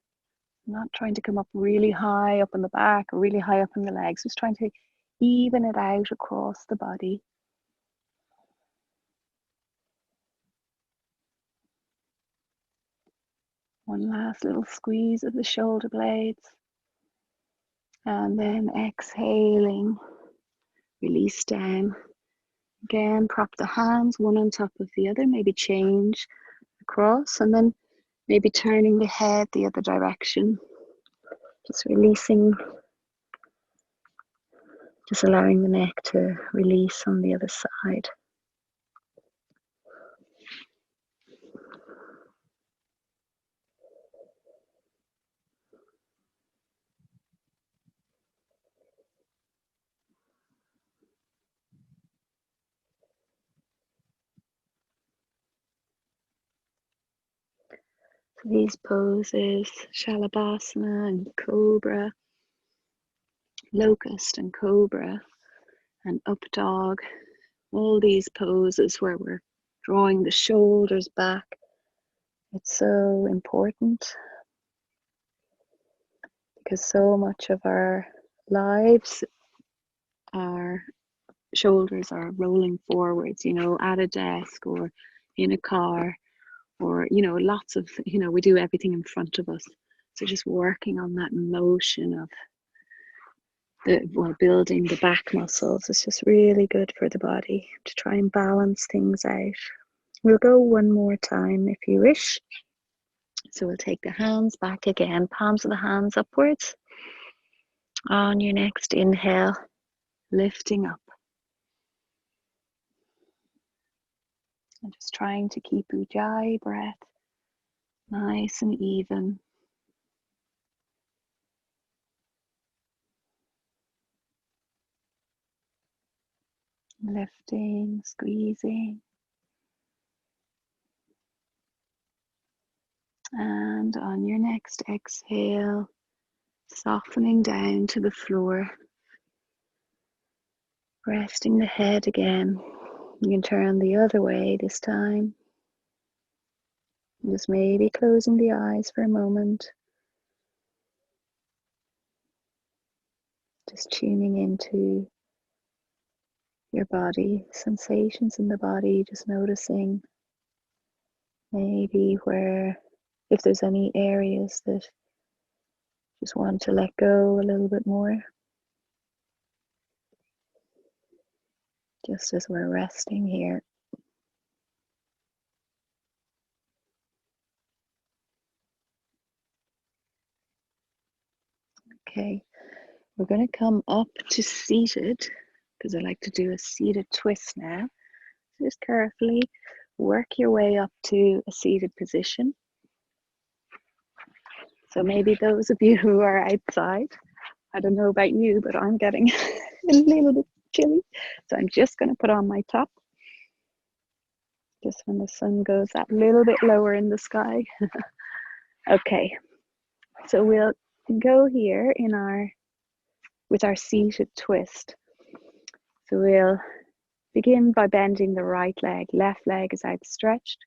Not trying to come up really high up in the back or really high up in the legs, just trying to even it out across the body. One last little squeeze of the shoulder blades. And then exhaling, release down. Again, prop the hands one on top of the other, maybe change across, and then maybe turning the head the other direction. Just releasing, just allowing the neck to release on the other side. So these poses, Shavasana and Cobra, Locust and Cobra, and Up Dog, all these poses where we're drawing the shoulders back. It's so important because so much of our lives, our shoulders are rolling forwards, at a desk or in a car, or, lots of, we do everything in front of us. So just working on that motion of building the back muscles is just really good for the body to try and balance things out. We'll go one more time if you wish. So we'll take the hands back again, palms of the hands upwards. On your next inhale, lifting up. And just trying to keep Ujjayi breath nice and even. Lifting, squeezing. And on your next exhale, softening down to the floor. Resting the head again. You can turn the other way this time. Just maybe closing the eyes for a moment. Just tuning into your body, sensations in the body, just noticing maybe if there's any areas that just want to let go a little bit more. Just as we're resting here. Okay, we're going to come up to seated, because I like to do a seated twist now. Just carefully work your way up to a seated position. So maybe those of you who are outside, I don't know about you, but I'm getting a little bit chilly. So I'm just going to put on my top. Just when the sun goes that little bit lower in the sky. Okay, so we'll go here with our seated twist. So we'll begin by bending the right leg. Left leg is outstretched.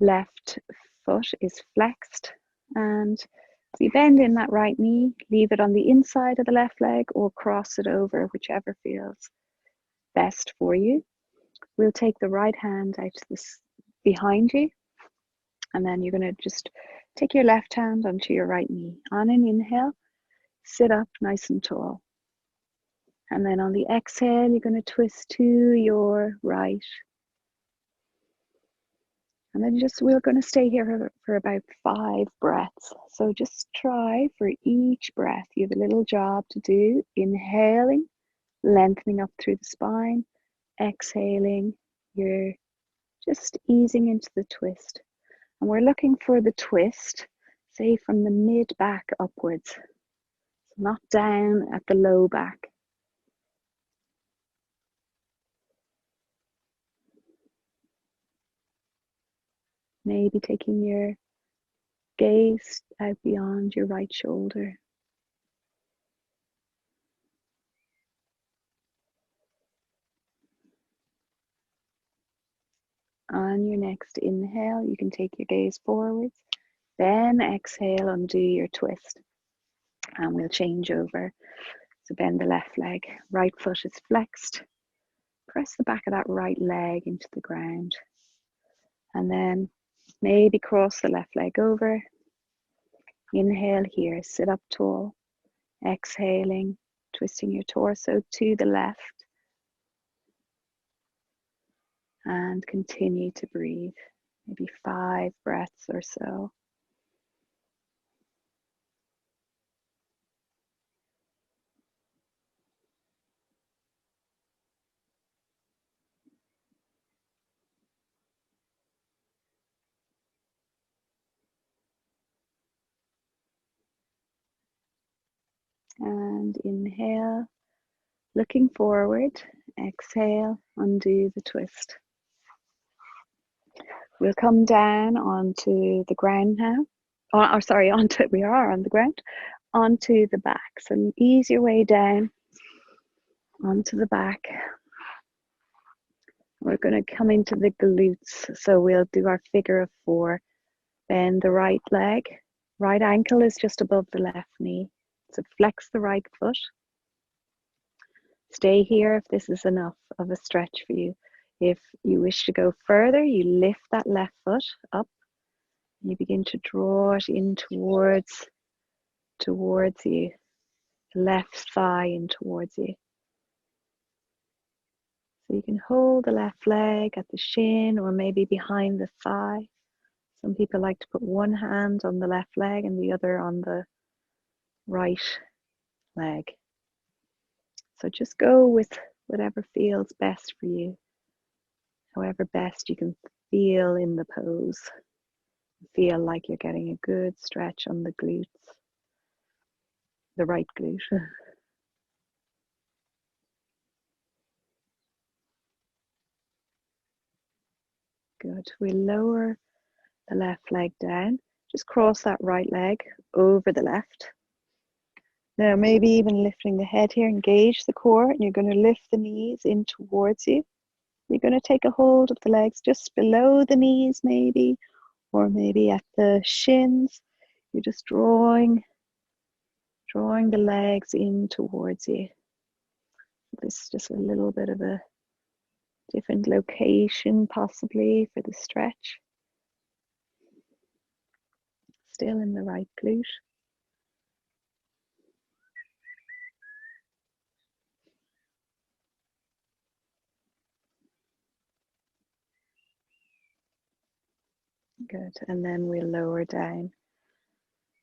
Left foot is flexed. And so you bend in that right knee, leave it on the inside of the left leg or cross it over, whichever feels best for you. We'll take the right hand out to this behind you, and then you're going to just take your left hand onto your right knee. On an inhale, sit up nice and tall. And then on the exhale, you're going to twist to your right. And then we're going to stay here for about 5 breaths. So just try for each breath. You have a little job to do. Inhaling, lengthening up through the spine. Exhaling, you're just easing into the twist. And we're looking for the twist, say from the mid back upwards. So not down at the low back. Maybe taking your gaze out beyond your right shoulder. On your next inhale, you can take your gaze forwards. Then exhale, undo your twist. And we'll change over. So bend the left leg. Right foot is flexed. Press the back of that right leg into the ground. And then maybe cross the left leg over. Inhale here, sit up tall. Exhaling, twisting your torso to the left. And continue to breathe. Maybe 5 breaths or so. And inhale, looking forward. Exhale, undo the twist. We'll come down onto the ground now. We are on the ground. Onto the back. So ease your way down onto the back. We're going to come into the glutes. So we'll do our figure of 4. Bend the right leg. Right ankle is just above the left knee. So flex the right foot. Stay here if this is enough of a stretch for you. If you wish to go further, you lift that left foot up. You begin to draw it in towards you. Left thigh in towards you. So you can hold the left leg at the shin or maybe behind the thigh. Some people like to put one hand on the left leg and the other on the right leg. So just go with whatever feels best for you. However best you can feel in the pose. Feel like you're getting a good stretch on the glutes. The right glute. Good. We lower the left leg down. Just cross that right leg over the left. Now maybe even lifting the head here, engage the core, and you're going to lift the knees in towards you. You're going to take a hold of the legs just below the knees maybe, or maybe at the shins. You're just drawing the legs in towards you. This is just a little bit of a different location possibly for the stretch. Still in the right glute. Good, and then we'll lower down.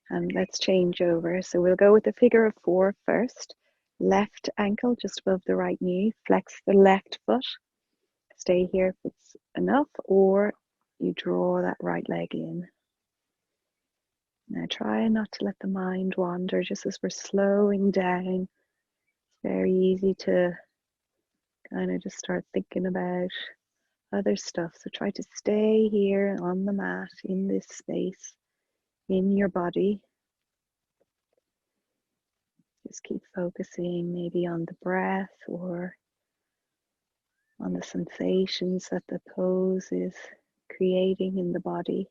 And let's change over. So we'll go with the figure of 4 first. Left ankle just above the right knee. Flex the left foot. Stay here if it's enough, or you draw that right leg in. Now try not to let the mind wander just as we're slowing down. It's very easy to kind of just start thinking about other stuff. So try to stay here on the mat in this space, in your body. Just keep focusing maybe on the breath or on the sensations that the pose is creating in the body.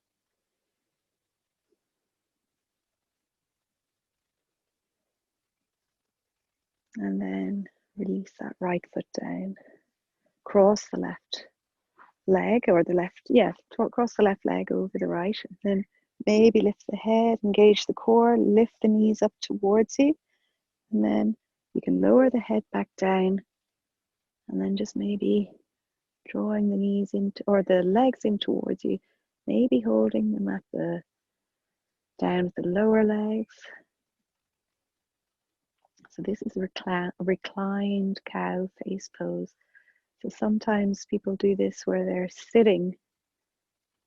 And then release that right foot down. Cross the left leg or cross the left leg over the right. And then maybe lift the head, engage the core, lift the knees up towards you. And then you can lower the head back down. And then just maybe drawing the knees into, or the legs in towards you. Maybe holding them at the, down with the lower legs. So this is a reclined cow face pose. So sometimes people do this where they're sitting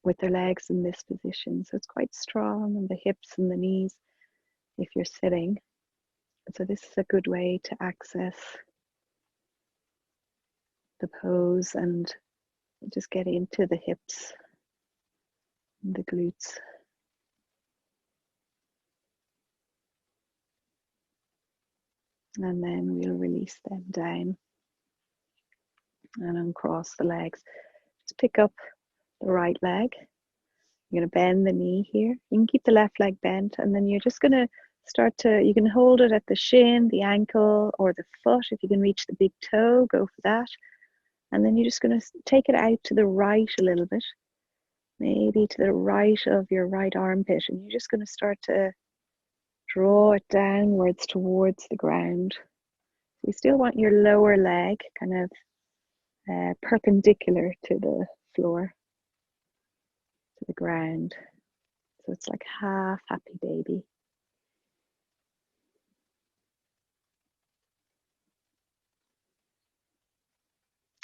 with their legs in this position. So it's quite strong on the hips and the knees if you're sitting. So this is a good way to access the pose and just get into the hips, and the glutes. And then we'll release them down and uncross the legs. Just pick up the right leg. You're going to bend the knee here. You can keep the left leg bent, and then you're just going to start to, you can hold it at the shin, the ankle, or the foot. If you can reach the big toe, go for that. And then you're just going to take it out to the right a little bit, maybe to the right of your right armpit. And you're just going to start to draw it downwards towards the ground. You still want your lower leg kind of perpendicular to the floor, to the ground. So it's like half happy baby.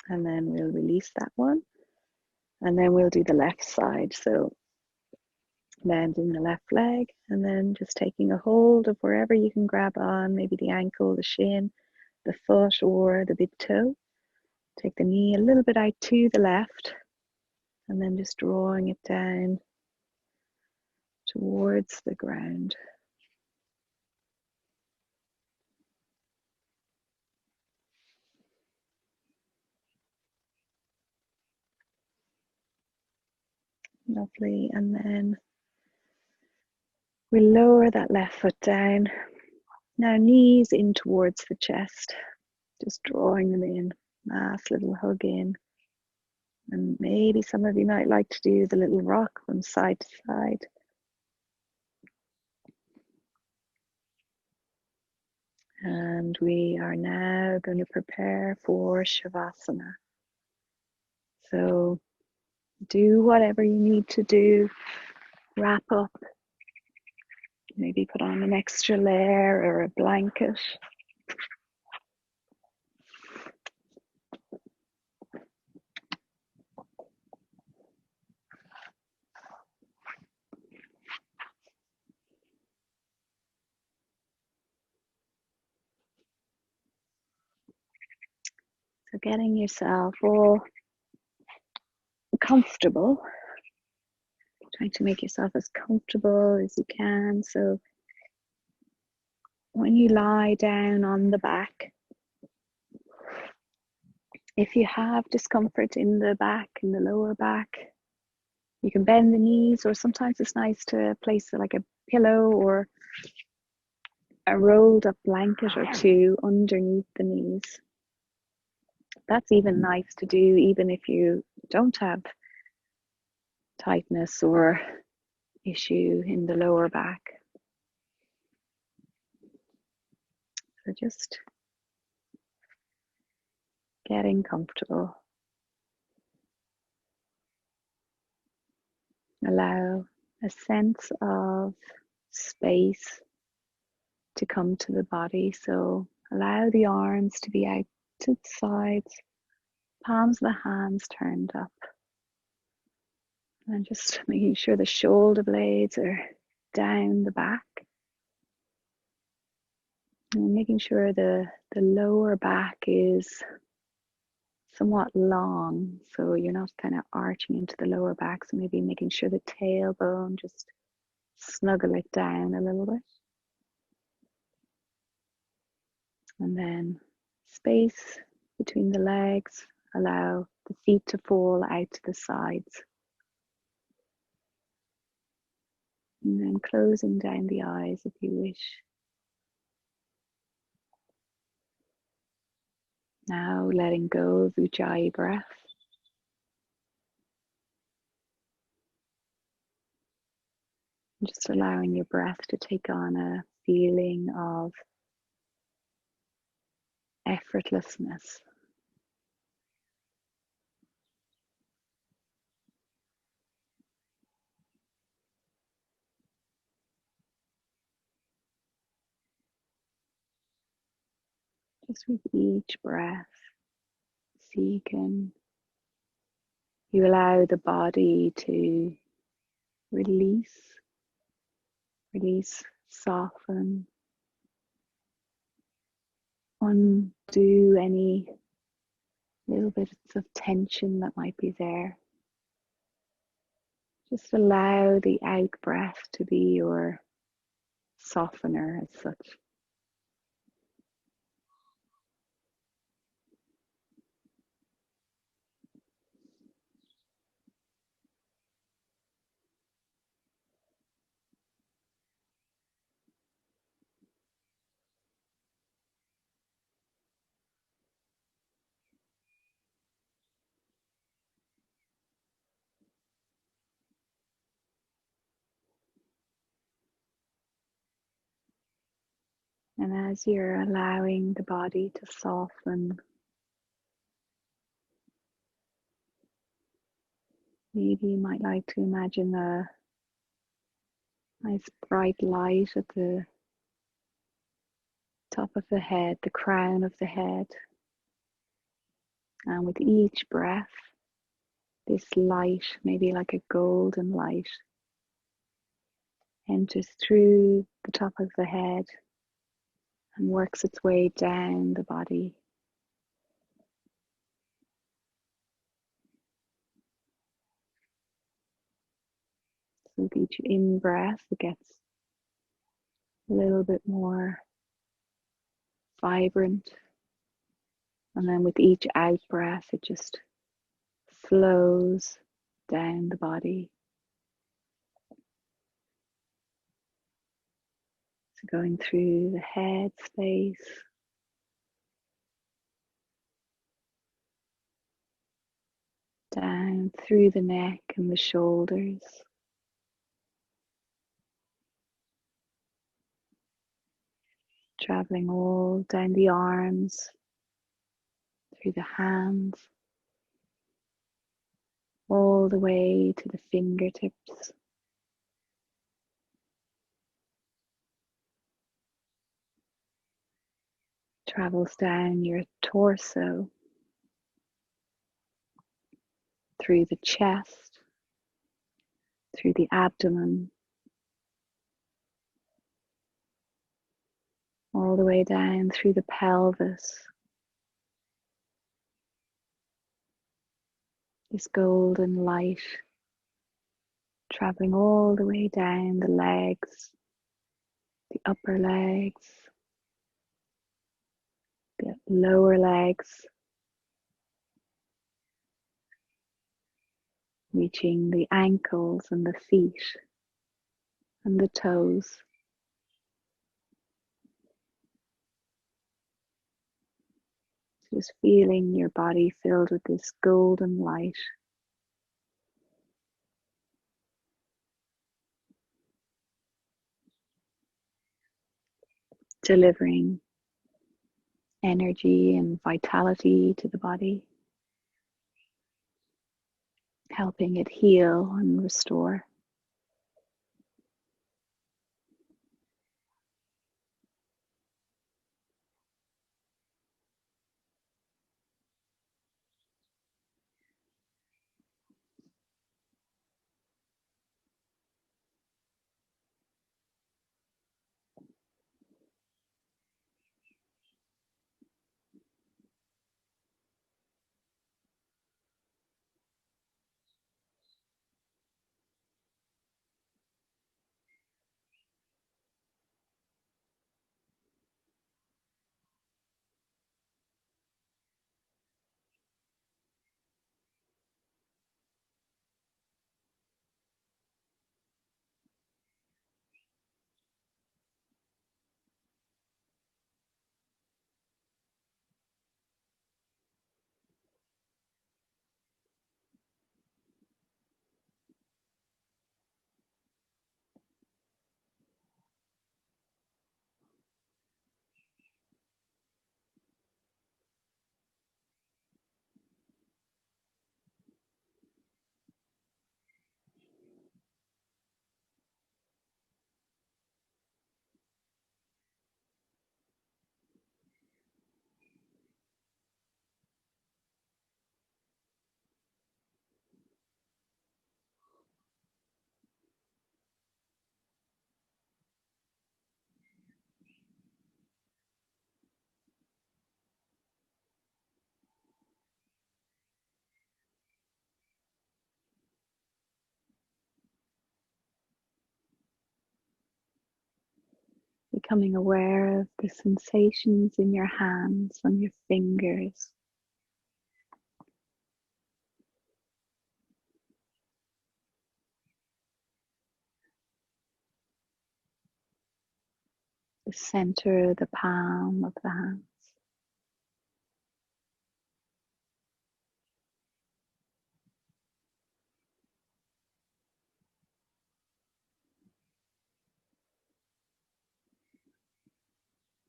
And then we'll release that one. And then we'll do the left side. So landing the left leg and then just taking a hold of wherever you can grab on, maybe the ankle, the shin, the foot, or the big toe. Take the knee a little bit out to the left and then just drawing it down towards the ground. Lovely. And then we lower that left foot down. Now knees in towards the chest, just drawing them in. Nice little hug in. And maybe some of you might like to do the little rock from side to side. And we are now going to prepare for Shavasana. So do whatever you need to do. Wrap up. Maybe put on an extra layer or a blanket. So getting yourself all comfortable. Trying to make yourself as comfortable as you can. So when you lie down on the back, if you have discomfort in the back, in the lower back, you can bend the knees, or sometimes it's nice to place like a pillow or a rolled up blanket or two underneath the knees. That's even nice to do even if you don't have tightness or issue in the lower back. So just getting comfortable. Allow a sense of space to come to the body. So allow the arms to be out to the sides, palms of the hands turned up. And just making sure the shoulder blades are down the back. And making sure the lower back is somewhat long, so you're not kind of arching into the lower back. So maybe making sure the tailbone, just snuggle it down a little bit. And then space between the legs, allow the feet to fall out to the sides. And then closing down the eyes if you wish. Now letting go of Ujjayi breath. Just allowing your breath to take on a feeling of effortlessness. Just with each breath, you allow the body to release, soften, undo any little bits of tension that might be there. Just allow the out breath to be your softener as such. And as you're allowing the body to soften, maybe you might like to imagine a nice bright light at the top of the head, the crown of the head. And with each breath, this light, maybe like a golden light, enters through the top of the head and works its way down the body. So with each in-breath, it gets a little bit more vibrant. And then with each out-breath, it just flows down the body. So going through the head space, down through the neck and the shoulders, traveling all down the arms, through the hands, all the way to the fingertips. Travels down your torso, through the chest, through the abdomen, all the way down through the pelvis. This golden light traveling all the way down the legs, the upper legs, the lower legs, reaching the ankles and the feet and the toes. Just feeling your body filled with this golden light. Delivering energy and vitality to the body, helping it heal and restore. Becoming aware of the sensations in your hands and your fingers. The center, the palm of the hands.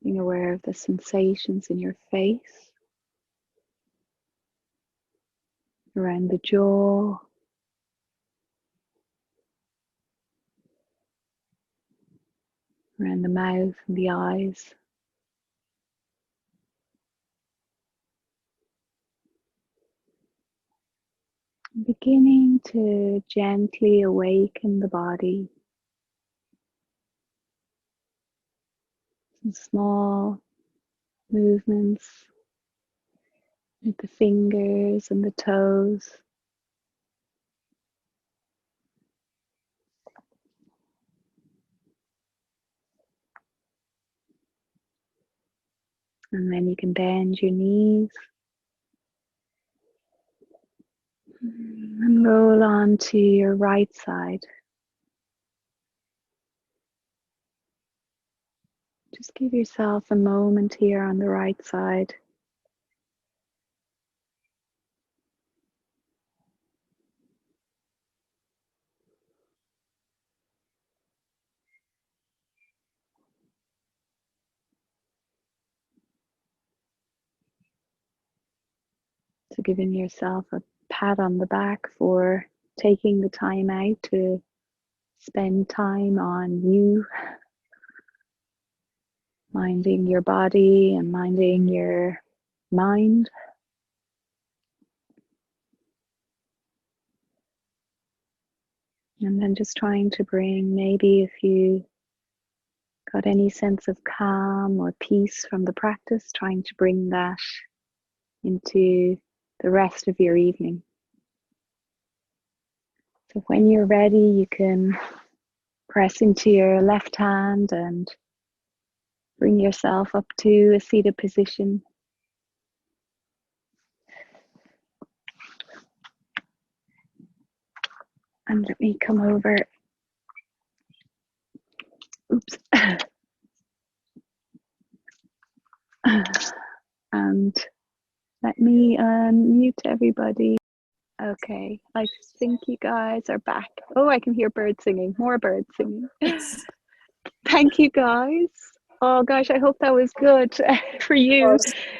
Being aware of the sensations in your face, around the jaw, around the mouth and the eyes. Beginning to gently awaken the body. Some small movements with the fingers and the toes. And then you can bend your knees and roll on to your right side. Just give yourself a moment here on the right side. So giving yourself a pat on the back for taking the time out to spend time on you, minding your body and minding your mind. And then just trying to bring, maybe if you got any sense of calm or peace from the practice, trying to bring that into the rest of your evening. So when you're ready, you can press into your left hand and bring yourself up to a seated position. And let me come over. Oops. And let me mute everybody. Okay, I think you guys are back. Oh, I can hear birds singing, more birds singing. Thank you guys. Oh gosh, I hope that was good for you.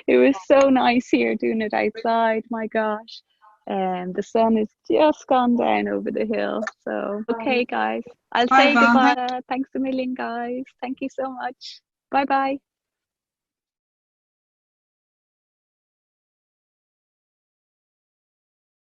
It was so nice here doing it outside, my gosh. And the sun has just gone down over the hill. So, okay guys, I'll say goodbye. Thanks a million guys. Thank you so much. Bye bye.